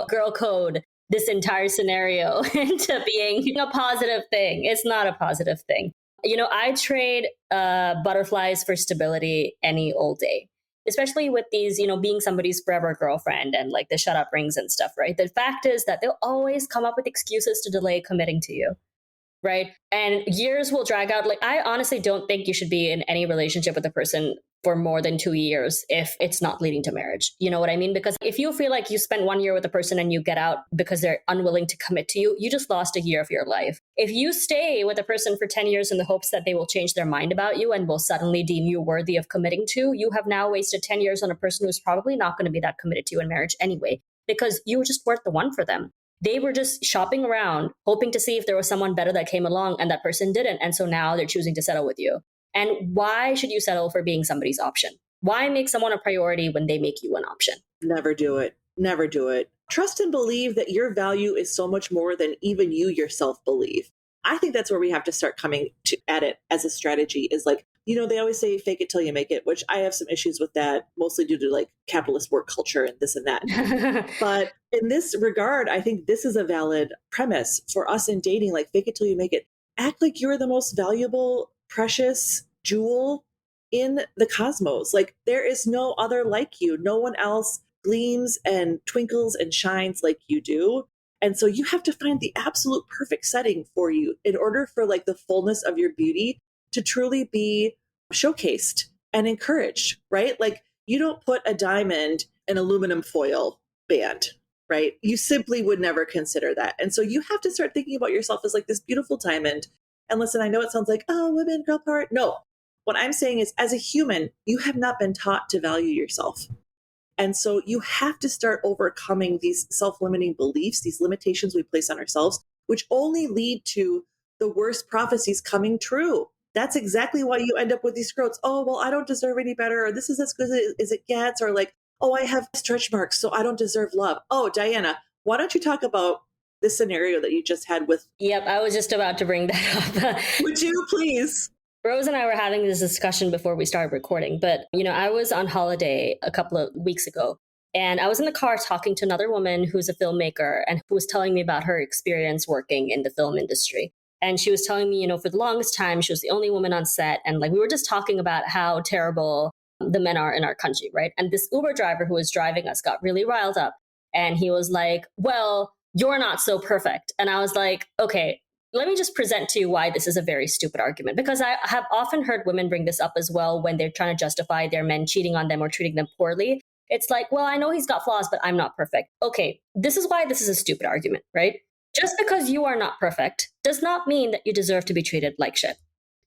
girl code this entire scenario into being a positive thing. It's not a positive thing. I trade butterflies for stability any old day. especially with these, being somebody's forever girlfriend and like the shut up rings and stuff, right? The fact is that they'll always come up with excuses to delay committing to you, right? And years will drag out. Like, I honestly don't think you should be in any relationship with a person for more than 2 years if it's not leading to marriage. You know what I mean? Because if you feel like you spent 1 year with a person and you get out because they're unwilling to commit to you, you just lost a year of your life. If you stay with a person for 10 years in the hopes that they will change their mind about you and will suddenly deem you worthy of committing to, you have now wasted 10 years on a person who's probably not going to be that committed to you in marriage anyway, because you just weren't the one for them. They were just shopping around, hoping to see if there was someone better that came along, and that person didn't. And so now they're choosing to settle with you. And why should you settle for being somebody's option? Why make someone a priority when they make you an option? Never do it. Never do it. Trust and believe that your value is so much more than even you yourself believe. I think that's where we have to start coming at it as a strategy, is like, they always say fake it till you make it, which I have some issues with that, mostly due to like capitalist work culture and this and that. But in this regard, I think this is a valid premise for us in dating, like fake it till you make it. Act like you're the most valuable, precious jewel in the cosmos. Like, there is no other like you. No one else gleams and twinkles and shines like you do. And so you have to find the absolute perfect setting for you in order for like the fullness of your beauty to truly be showcased and encouraged, right? Like, you don't put a diamond in aluminum foil band, right? You simply would never consider that. And so you have to start thinking about yourself as like this beautiful diamond. And listen, I know it sounds like, oh, women, girl power. No, what I'm saying is, as a human, you have not been taught to value yourself. And so you have to start overcoming these self-limiting beliefs, these limitations we place on ourselves, which only lead to the worst prophecies coming true. That's exactly why you end up with these quotes. Oh, well, I don't deserve any better. Or this is as good as it gets. Or like, oh, I have stretch marks, so I don't deserve love. Oh, Diana, why don't you talk about this scenario that you just had with... Yep, I was just about to bring that up. Would you please? Rose and I were having this discussion before we started recording, but I was on holiday a couple of weeks ago, and I was in the car talking to another woman who's a filmmaker and who was telling me about her experience working in the film industry. And she was telling me, for the longest time, she was the only woman on set. And like, we were just talking about how terrible the men are in our country, right? And this Uber driver who was driving us got really riled up. And he was like, well, you're not so perfect. And I was like, okay, let me just present to you why this is a very stupid argument. Because I have often heard women bring this up as well when they're trying to justify their men cheating on them or treating them poorly. It's like, well, I know he's got flaws, but I'm not perfect. Okay, this is why this is a stupid argument, right? Just because you are not perfect does not mean that you deserve to be treated like shit.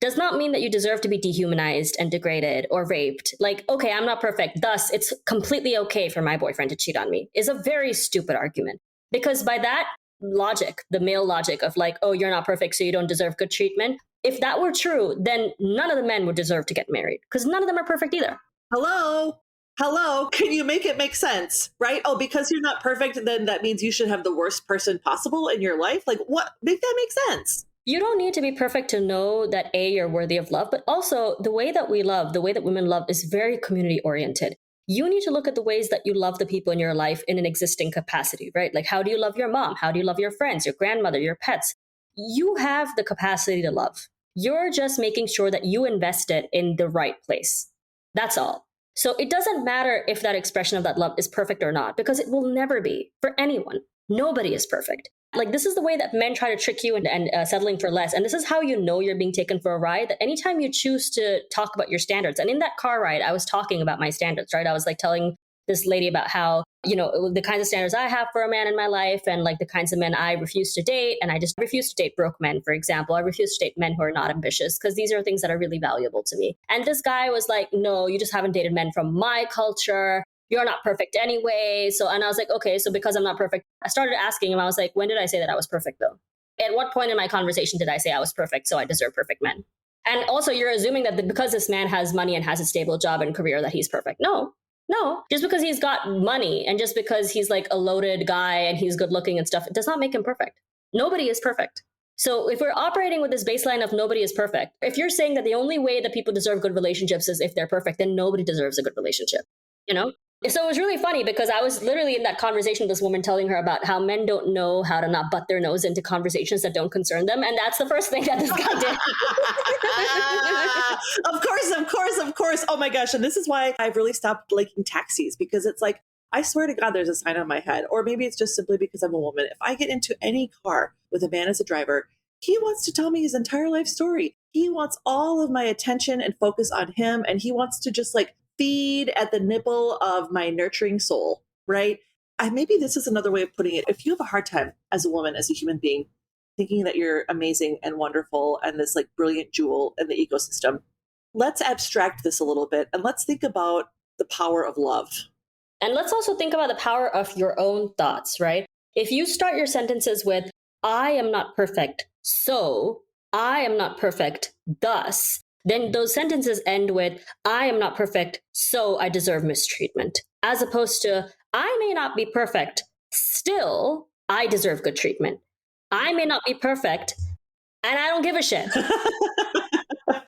Does not mean that you deserve to be dehumanized and degraded or raped. Like, okay, I'm not perfect, thus it's completely okay for my boyfriend to cheat on me, is a very stupid argument. Because by that logic, the male logic of like, oh, you're not perfect, so you don't deserve good treatment. If that were true, then none of the men would deserve to get married, because none of them are perfect either. Hello, can you make it make sense, right? Oh, because you're not perfect, then that means you should have the worst person possible in your life? Like, what? Make that make sense. You don't need to be perfect to know that A, you're worthy of love, but also the way that we love, the way that women love is very community oriented. You need to look at the ways that you love the people in your life in an existing capacity, right? Like, how do you love your mom? How do you love your friends, your grandmother, your pets? You have the capacity to love. You're just making sure that you invest it in the right place. That's all. So it doesn't matter if that expression of that love is perfect or not, because it will never be for anyone. Nobody is perfect. Like, this is the way that men try to trick you and settling for less. And this is how you know you're being taken for a ride, that anytime you choose to talk about your standards. And in that car ride, I was talking about my standards, right? I was like telling this lady about how, the kinds of standards I have for a man in my life and like the kinds of men I refuse to date. And I just refuse to date broke men, for example. I refuse to date men who are not ambitious because these are things that are really valuable to me. And this guy was like, no, you just haven't dated men from my culture. You're not perfect anyway. And I was like, okay, so because I'm not perfect, I started asking him, I was like, when did I say that I was perfect though? At what point in my conversation did I say I was perfect, so I deserve perfect men? And also, you're assuming that because this man has money and has a stable job and career that he's perfect. No, just because he's got money and just because he's like a loaded guy and he's good looking and stuff, it does not make him perfect. Nobody is perfect. So if we're operating with this baseline of nobody is perfect, if you're saying that the only way that people deserve good relationships is if they're perfect, then nobody deserves a good relationship, So it was really funny because I was literally in that conversation with this woman telling her about how men don't know how to not butt their nose into conversations that don't concern them. And that's the first thing that this guy did. Of course, of course, of course. Oh my gosh. And this is why I've really stopped liking taxis, because it's like, I swear to God, there's a sign on my head. Or maybe it's just simply because I'm a woman. If I get into any car with a man as a driver, he wants to tell me his entire life story. He wants all of my attention and focus on him. And he wants to just like feed at the nipple of my nurturing soul, right? Maybe this is another way of putting it. If you have a hard time as a woman, as a human being, thinking that you're amazing and wonderful and this like brilliant jewel in the ecosystem, let's abstract this a little bit and let's think about the power of love. And let's also think about the power of your own thoughts, right? If you start your sentences with, I am not perfect, so I am not perfect, thus, then those sentences end with, I am not perfect, so I deserve mistreatment. As opposed to, I may not be perfect, still, I deserve good treatment. I may not be perfect, and I don't give a shit.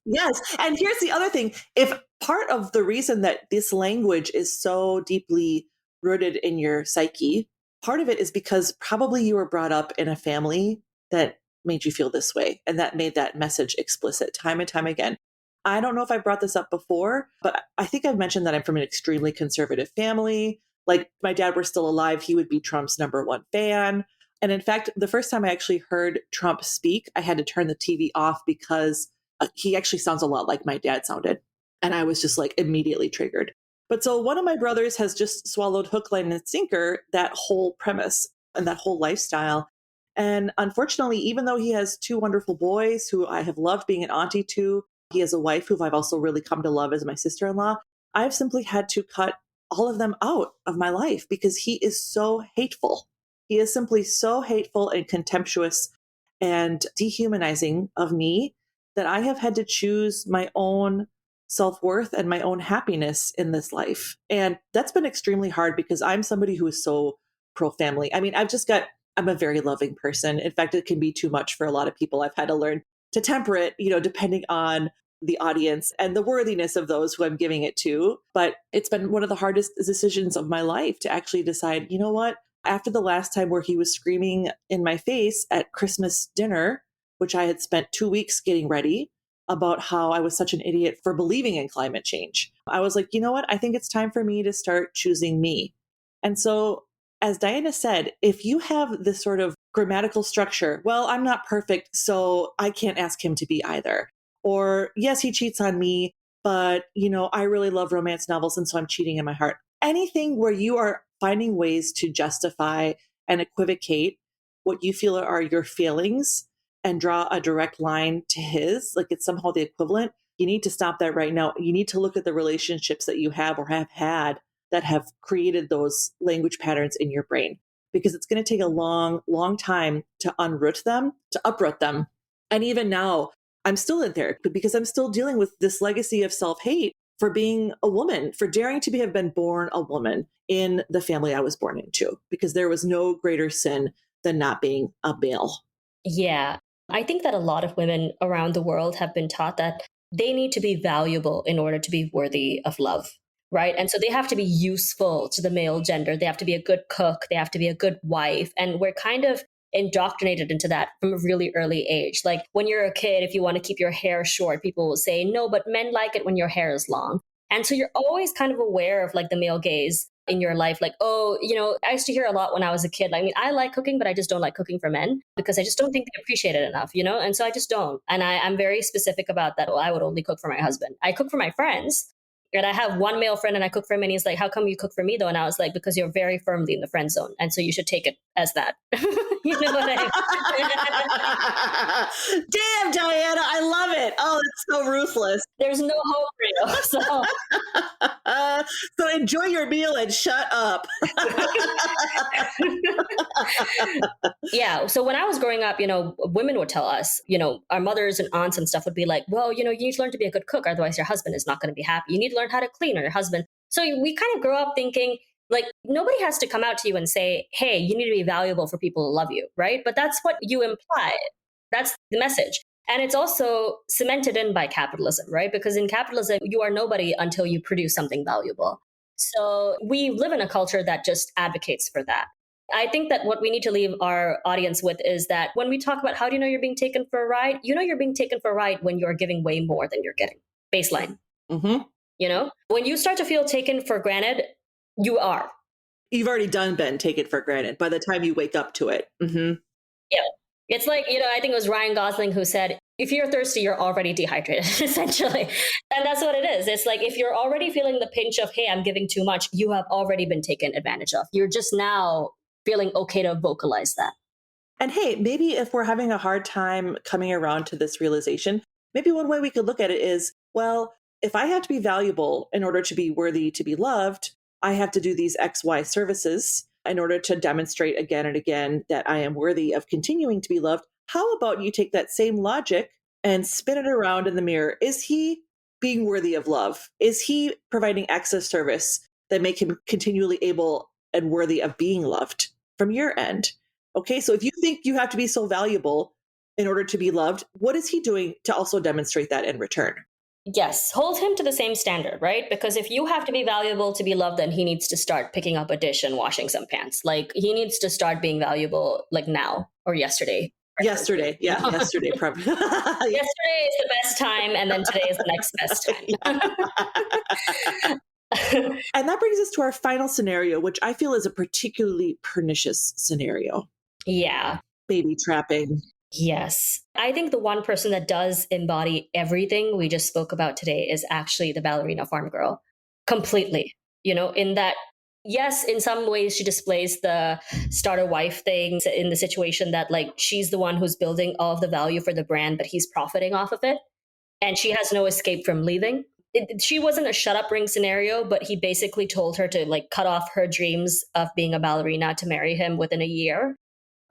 Yes. And here's the other thing. If part of the reason that this language is so deeply rooted in your psyche, part of it is because probably you were brought up in a family that made you feel this way and that made that message explicit time and time again. I don't know if I brought this up before, but I think I've mentioned that I'm from an extremely conservative family. Like my dad were still alive, he would be Trump's number one fan. And in fact, the first time I actually heard Trump speak, I had to turn the TV off because he actually sounds a lot like my dad sounded. And I was just like immediately triggered. But so one of my brothers has just swallowed hook, line, and sinker that whole premise and that whole lifestyle. And unfortunately, even though he has two wonderful boys who I have loved being an auntie to, he has a wife who I've also really come to love as my sister in law. I've simply had to cut all of them out of my life because he is so hateful. He is simply so hateful and contemptuous and dehumanizing of me that I have had to choose my own self-worth and my own happiness in this life. And that's been extremely hard because I'm somebody who is so pro-family. I mean, I'm a very loving person. In fact, it can be too much for a lot of people. I've had to learn to temper it, depending on the audience and the worthiness of those who I'm giving it to. But it's been one of the hardest decisions of my life to actually decide, you know what? After the last time where he was screaming in my face at Christmas dinner, which I had spent 2 weeks getting ready about how I was such an idiot for believing in climate change, I was like, you know what? I think it's time for me to start choosing me. And so, as Diana said, if you have this sort of grammatical structure, well, I'm not perfect, so I can't ask him to be either. Or, yes, he cheats on me, but, I really love romance novels, and so I'm cheating in my heart. Anything where you are finding ways to justify and equivocate what you feel are your feelings and draw a direct line to his, like it's somehow the equivalent, you need to stop that right now. You need to look at the relationships that you have or have had that have created those language patterns in your brain, because it's going to take a long, long time to uproot them. And even now, I'm still in therapy because I'm still dealing with this legacy of self-hate for being a woman, for daring to have been born a woman in the family I was born into, because there was no greater sin than not being a male. Yeah. I think that a lot of women around the world have been taught that they need to be valuable in order to be worthy of love, right? And so they have to be useful to the male gender. They have to be a good cook. They have to be a good wife. And we're kind of indoctrinated into that from a really early age. Like when you're a kid, if you want to keep your hair short, people will say, no, but men like it when your hair is long. And so you're always kind of aware of like the male gaze in your life, like, oh, I used to hear a lot when I was a kid. I mean, I like cooking, but I just don't like cooking for men because I just don't think they appreciate it enough, And so I just don't. And I'm very specific about that. Well, I would only cook for my husband. I cook for my friends. And I have one male friend and I cook for him and he's like, how come you cook for me though? And I was like, because you're very firmly in the friend zone. And so you should take it as that. You know what I mean? Damn, Diana, I love it. Oh, it's so ruthless. There's no hope for you. So enjoy your meal and shut up. Yeah. So when I was growing up, women would tell us, our mothers and aunts and stuff would be like, well, you need to learn to be a good cook. Otherwise your husband is not going to be happy. You need to learn how to clean, or your husband. So we kind of grow up thinking like nobody has to come out to you and say, hey, you need to be valuable for people to love you. Right. But that's what you imply. That's the message. And it's also cemented in by capitalism, right? Because in capitalism, you are nobody until you produce something valuable. So we live in a culture that just advocates for that. I think that what we need to leave our audience with is that when we talk about how do you know you're being taken for a ride, you know you're being taken for a ride when you're giving way more than you're getting. Baseline. Hmm. You know, when you start to feel taken for granted, you are. You've already done been taken for granted by the time you wake up to it. Hmm. Yeah. It's like, I think it was Ryan Gosling who said, if you're thirsty, you're already dehydrated, essentially. And that's what it is. It's like if you're already feeling the pinch of, hey, I'm giving too much, you have already been taken advantage of. You're just now feeling okay to vocalize that. And hey, maybe if we're having a hard time coming around to this realization, maybe one way we could look at it is, well, if I have to be valuable in order to be worthy to be loved, I have to do these XY services in order to demonstrate again and again that I am worthy of continuing to be loved. How about you take that same logic and spin it around in the mirror? Is he being worthy of love? Is he providing access service that make him continually able and worthy of being loved from your end? Okay, so if you think you have to be so valuable in order to be loved, what is he doing to also demonstrate that in return? Yes, hold him to the same standard, right? Because if you have to be valuable to be loved, then he needs to start picking up a dish and washing some pants. Like he needs to start being valuable like now or yesterday. Yesterday, yeah, yesterday, probably. Yesterday is the best time, and then today is the next best time. And that brings us to our final scenario, which I feel is a particularly pernicious scenario. Yeah. Baby trapping. Yes. I think the one person that does embody everything we just spoke about today is actually the ballerina farm girl. Completely. In that, yes, in some ways she displays the starter wife thing in the situation that like she's the one who's building all of the value for the brand, but he's profiting off of it. And she has no escape from leaving. She wasn't a shut up ring scenario, but he basically told her to like cut off her dreams of being a ballerina to marry him within a year.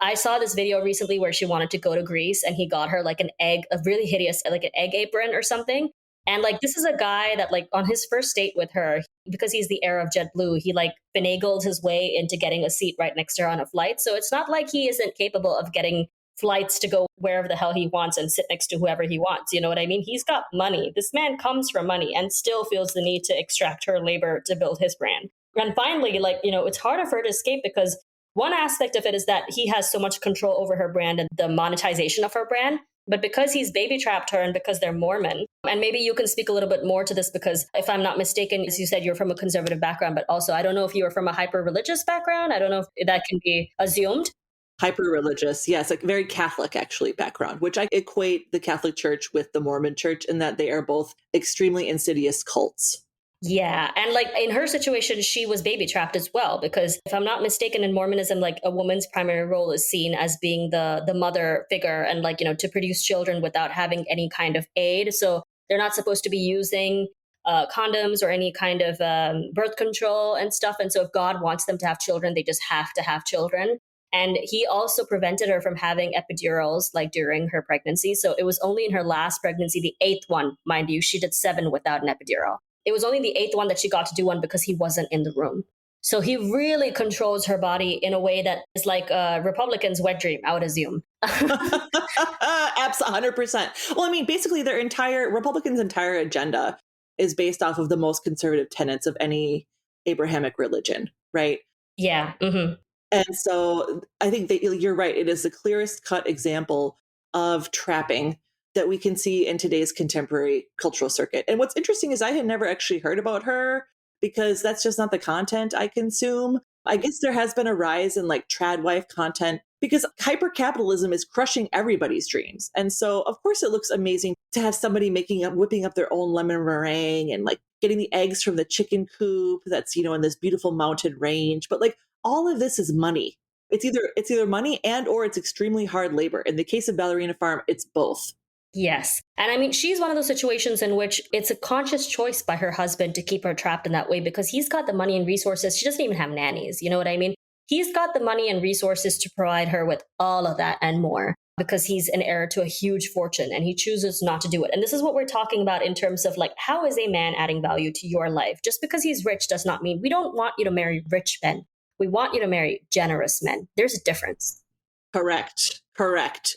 I saw this video recently where she wanted to go to Greece and he got her like an egg, a really hideous, like an egg apron or something. And like, this is a guy that like on his first date with her, because he's the heir of JetBlue, he like finagled his way into getting a seat right next to her on a flight. So it's not like he isn't capable of getting flights to go wherever the hell he wants and sit next to whoever he wants. You know what I mean? He's got money. This man comes from money and still feels the need to extract her labor to build his brand. And finally, like, it's harder for her to escape because one aspect of it is that he has so much control over her brand and the monetization of her brand. But because he's baby trapped her and because they're Mormon, and maybe you can speak a little bit more to this because if I'm not mistaken, as you said, you're from a conservative background, but also I don't know if you are from a hyper religious background. I don't know if that can be assumed. Hyper religious, yes, like very Catholic actually background, which I equate the Catholic Church with the Mormon Church in that they are both extremely insidious cults. Yeah. And like in her situation, she was baby trapped as well, because if I'm not mistaken, in Mormonism, like a woman's primary role is seen as being the mother figure and like, to produce children without having any kind of aid. So they're not supposed to be using condoms or any kind of birth control and stuff. And so if God wants them to have children, they just have to have children. And he also prevented her from having epidurals like during her pregnancy. So it was only in her last pregnancy, the eighth one, mind you, she did 7 without an epidural. It was only the 8th one that she got to do one because he wasn't in the room. So he really controls her body in a way that is like a Republican's wet dream, I would assume. Absolutely, 100%. Well, I mean, basically Republicans' entire agenda is based off of the most conservative tenets of any Abrahamic religion, right? Yeah. Mm-hmm. And so I think that you're right. It is the clearest cut example of trapping that we can see in today's contemporary cultural circuit. And what's interesting is I had never actually heard about her because that's just not the content I consume. I guess there has been a rise in like trad wife content because hypercapitalism is crushing everybody's dreams. And so of course it looks amazing to have somebody whipping up their own lemon meringue and like getting the eggs from the chicken coop that's, in this beautiful mountain range. But like all of this is money. It's either money and or it's extremely hard labor. In the case of Ballerina Farm, it's both. Yes. And I mean, she's one of those situations in which it's a conscious choice by her husband to keep her trapped in that way because he's got the money and resources. She doesn't even have nannies. You know what I mean? He's got the money and resources to provide her with all of that and more because he's an heir to a huge fortune and he chooses not to do it. And this is what we're talking about in terms of like, how is a man adding value to your life? Just because he's rich does not mean we don't want you to marry rich men. We want you to marry generous men. There's a difference. Correct.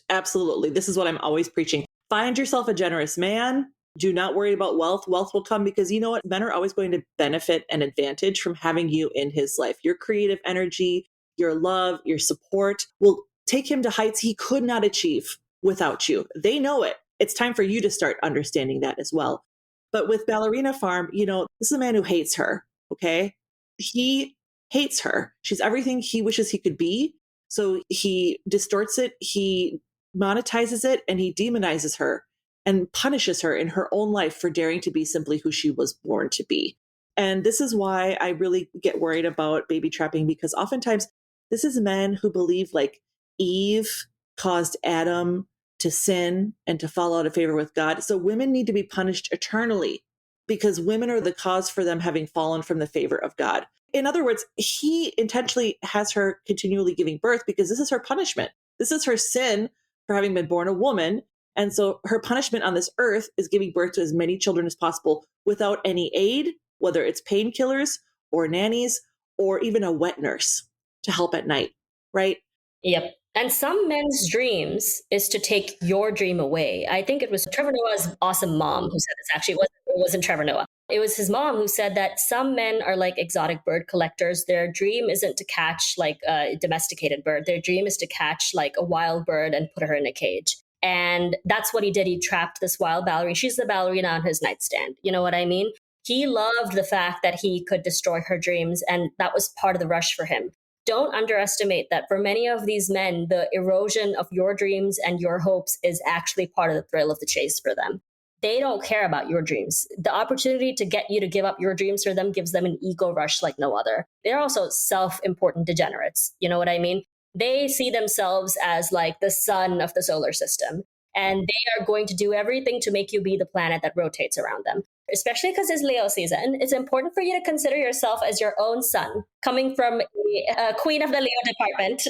Absolutely. This is what I'm always preaching. Find yourself a generous man Do not worry about wealth. Wealth will come because you know what? Men are always going to benefit and advantage from having you in his life. Your creative energy, your love, your support will take him to heights he could not achieve without you. They know it. It's time for you to start understanding that as well. But with Ballerina Farm, this is a man who hates her. Okay. He hates her. She's everything he wishes he could be. So he distorts it, he monetizes it, and he demonizes her and punishes her in her own life for daring to be simply who she was born to be. And this is why I really get worried about baby trapping, because oftentimes this is men who believe like Eve caused Adam to sin and to fall out of favor with God. So women need to be punished eternally because women are the cause for them having fallen from the favor of God. In other words, he intentionally has her continually giving birth because this is her punishment. This is her sin for having been born a woman. And so her punishment on this earth is giving birth to as many children as possible without any aid, whether it's painkillers or nannies or even a wet nurse to help at night, right? Yep. And some men's dreams is to take your dream away. I think it was Trevor Noah's awesome mom who said this. Actually, it wasn't Trevor Noah. It was his mom who said that some men are like exotic bird collectors. Their dream isn't to catch like a domesticated bird. Their dream is to catch like a wild bird and put her in a cage. And that's what he did. He trapped this wild ballerina. She's the ballerina on his nightstand. You know what I mean? He loved the fact that he could destroy her dreams. And that was part of the rush for him. Don't underestimate that for many of these men, the erosion of your dreams and your hopes is actually part of the thrill of the chase for them. They don't care about your dreams. The opportunity to get you to give up your dreams for them gives them an ego rush like no other. They're also self-important degenerates. You know what I mean? They see themselves as like the sun of the solar system, and they are going to do everything to make you be the planet that rotates around them. Especially because it's Leo season, it's important for you to consider yourself as your own sun, coming from a queen of the Leo department.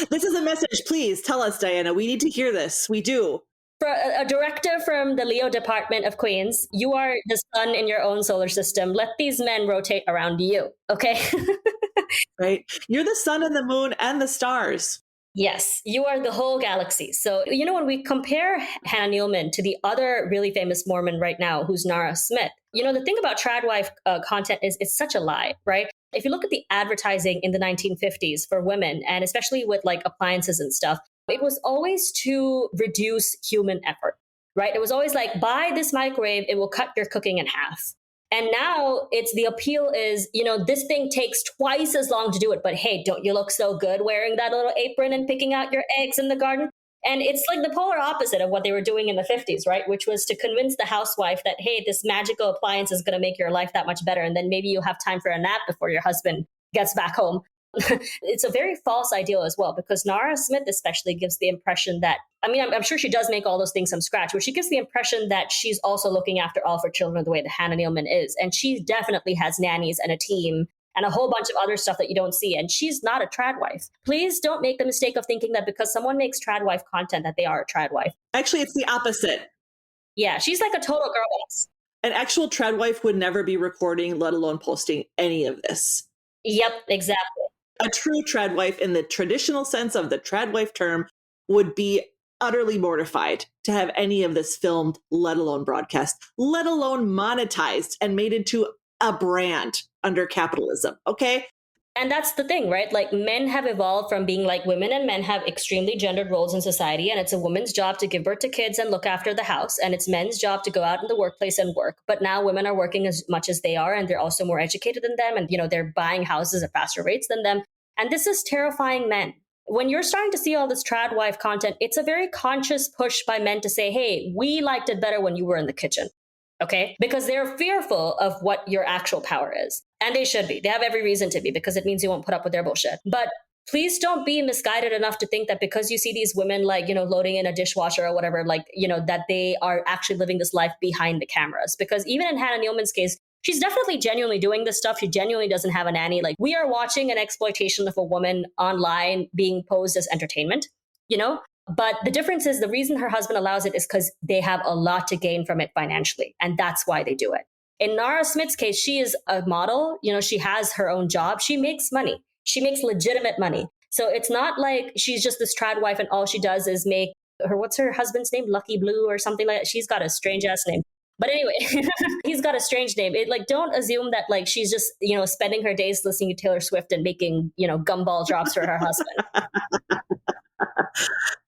This is a message. Please tell us, Diana. We need to hear this. We do. For a director from the Leo department of Queens, you are the sun in your own solar system. Let these men rotate around you, okay? Right? You're the sun and the moon and the stars. Yes, you are the whole galaxy. So, when we compare Hannah Nealman to the other really famous Mormon right now, who's Nara Smith, the thing about tradwife content is it's such a lie, right? If you look at the advertising in the 1950s for women, and especially with like appliances and stuff, it was always to reduce human effort, right? It was always like, buy this microwave, it will cut your cooking in half. And now the appeal is, this thing takes twice as long to do it. But hey, don't you look so good wearing that little apron and picking out your eggs in the garden? And it's like the polar opposite of what they were doing in the 50s, right? Which was to convince the housewife that, hey, this magical appliance is going to make your life that much better. And then maybe you'll have time for a nap before your husband gets back home. It's a very false ideal as well, because Nara Smith especially gives the impression that, I'm sure she does make all those things from scratch, but she gives the impression that she's also looking after all of her children the way that Hannah Nealman is. And she definitely has nannies and a team and a whole bunch of other stuff that you don't see. And she's not a tradwife. Please don't make the mistake of thinking that because someone makes tradwife content that they are a tradwife. Actually, it's the opposite. Yeah, she's like a total girl boss. An actual tradwife would never be recording, let alone posting any of this. Yep, exactly. A true tradwife in the traditional sense of the tradwife term would be utterly mortified to have any of this filmed, let alone broadcast, let alone monetized and made into a brand under capitalism. Okay. And that's the thing, right? Like men have evolved from being like women, and men have extremely gendered roles in society. And it's a woman's job to give birth to kids and look after the house. And it's men's job to go out in the workplace and work. But now women are working as much as they are, and they're also more educated than them. And, they're buying houses at faster rates than them. And this is terrifying men. When you're starting to see all this tradwife content, it's a very conscious push by men to say, hey, we liked it better when you were in the kitchen. Okay? Because they're fearful of what your actual power is. And they should be. They have every reason to be, because it means you won't put up with their bullshit. But please don't be misguided enough to think that because you see these women like, loading in a dishwasher or whatever, like, that they are actually living this life behind the cameras. Because even in Hannah Nealman's case, she's definitely genuinely doing this stuff. She genuinely doesn't have a nanny. Like, we are watching an exploitation of a woman online being posed as entertainment, But the difference is the reason her husband allows it is because they have a lot to gain from it financially. And that's why they do it. In Nara Smith's case, she is a model. She has her own job. She makes money. She makes legitimate money. So it's not like she's just this trad wife and all she does is make what's her husband's name? Lucky Blue or something like that. She's got a strange ass name. But anyway, he's got a strange name. It like don't assume that like she's just, spending her days listening to Taylor Swift and making, gumball drops for her husband.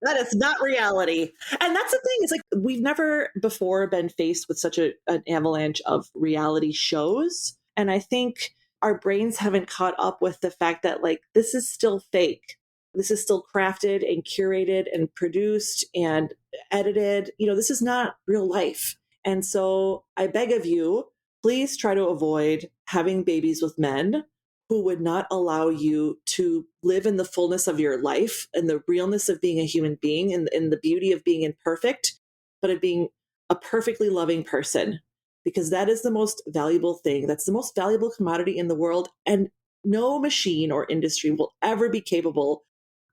That is not reality. And that's the thing. It's like we've never before been faced with such an avalanche of reality shows. And I think our brains haven't caught up with the fact that like this is still fake. This is still crafted and curated and produced and edited. This is not real life. And so I beg of you, please try to avoid having babies with men who would not allow you to live in the fullness of your life and the realness of being a human being and the beauty of being imperfect, but of being a perfectly loving person, because that is the most valuable thing. That's the most valuable commodity in the world. And no machine or industry will ever be capable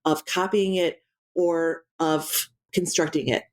of copying it or of constructing it.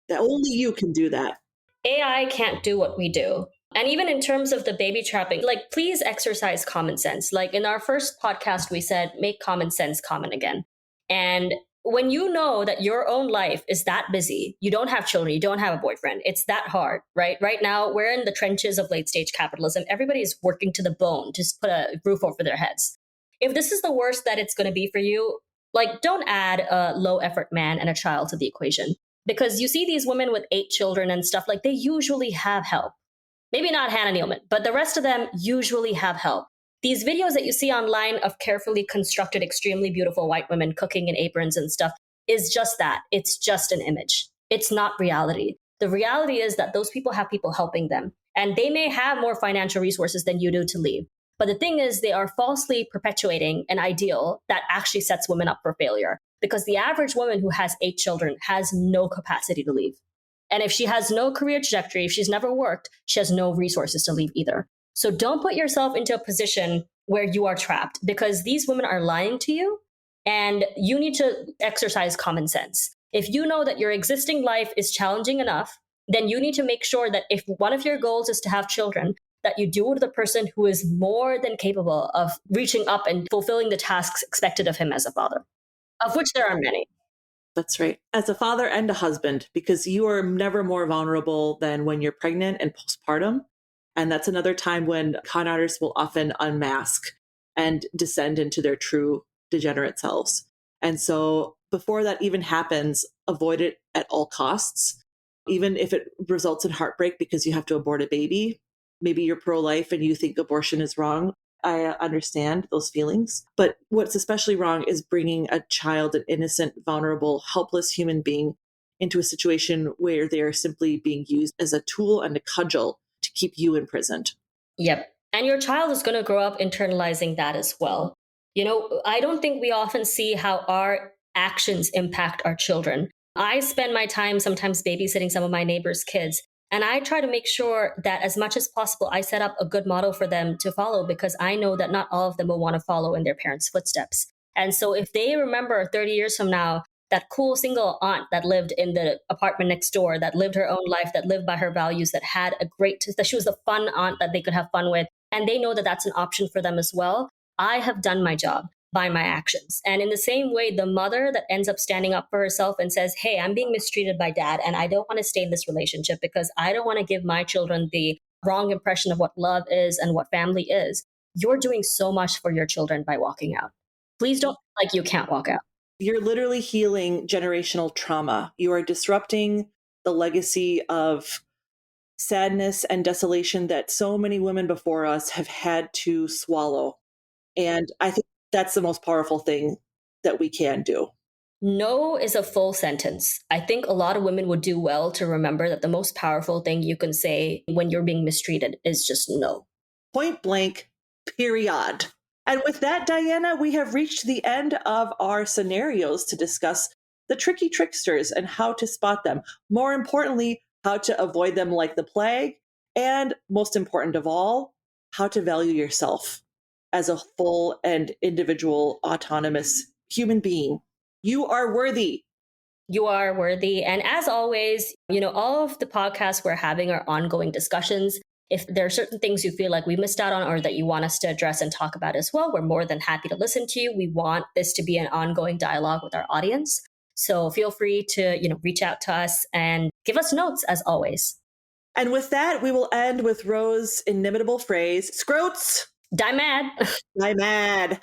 That only you can do that. AI can't do what we do. And even in terms of the baby trapping, like, please exercise common sense. Like in our first podcast, we said, make common sense common again. And when you know that your own life is that busy, you don't have children, you don't have a boyfriend, it's that hard, right? Right now, we're in the trenches of late stage capitalism. Everybody is working to the bone to just put a roof over their heads. If this is the worst that it's going to be for you, like, don't add a low effort man and a child to the equation. Because you see these women with 8 children and stuff, like they usually have help. Maybe not Hannah Nealman, but the rest of them usually have help. These videos that you see online of carefully constructed, extremely beautiful white women cooking in aprons and stuff is just that. It's just an image. It's not reality. The reality is that those people have people helping them, and they may have more financial resources than you do to leave. But the thing is, they are falsely perpetuating an ideal that actually sets women up for failure, because the average woman who has 8 children has no capacity to leave. And if she has no career trajectory, if she's never worked, she has no resources to leave either. So don't put yourself into a position where you are trapped, because these women are lying to you, and you need to exercise common sense. If you know that your existing life is challenging enough, then you need to make sure that if one of your goals is to have children, that you do it with a person who is more than capable of reaching up and fulfilling the tasks expected of him as a father, of which there are many. That's right. As a father and a husband, because you are never more vulnerable than when you're pregnant and postpartum. And that's another time when con artists will often unmask and descend into their true degenerate selves. And so before that even happens, avoid it at all costs, even if it results in heartbreak because you have to abort a baby. Maybe you're pro-life and you think abortion is wrong. I understand those feelings. But what's especially wrong is bringing a child, an innocent, vulnerable, helpless human being into a situation where they are simply being used as a tool and a cudgel to keep you imprisoned. Yep. And your child is going to grow up internalizing that as well. I don't think we often see how our actions impact our children. I spend my time sometimes babysitting some of my neighbors' kids. And I try to make sure that as much as possible, I set up a good model for them to follow, because I know that not all of them will want to follow in their parents' footsteps. And so if they remember 30 years from now, that cool single aunt that lived in the apartment next door, that lived her own life, that lived by her values, that she was a fun aunt that they could have fun with, and they know that that's an option for them as well, I have done my job by my actions. And in the same way, the mother that ends up standing up for herself and says, hey, I'm being mistreated by dad, and I don't want to stay in this relationship because I don't want to give my children the wrong impression of what love is and what family is. You're doing so much for your children by walking out. Please don't feel like you can't walk out. You're literally healing generational trauma. You are disrupting the legacy of sadness and desolation that so many women before us have had to swallow. And I think that's the most powerful thing that we can do. No is a full sentence. I think a lot of women would do well to remember that the most powerful thing you can say when you're being mistreated is just no. Point blank, period. And with that, Diana, we have reached the end of our scenarios to discuss the tricky tricksters and how to spot them. More importantly, how to avoid them like the plague. And most important of all, how to value yourself as a full and individual autonomous human being. You are worthy. You are worthy. And as always, all of the podcasts we're having are ongoing discussions. If there are certain things you feel like we missed out on or that you want us to address and talk about as well, we're more than happy to listen to you. We want this to be an ongoing dialogue with our audience. So feel free to, reach out to us and give us notes as always. And with that, we will end with Rose's inimitable phrase, Scroats, Die mad. die mad.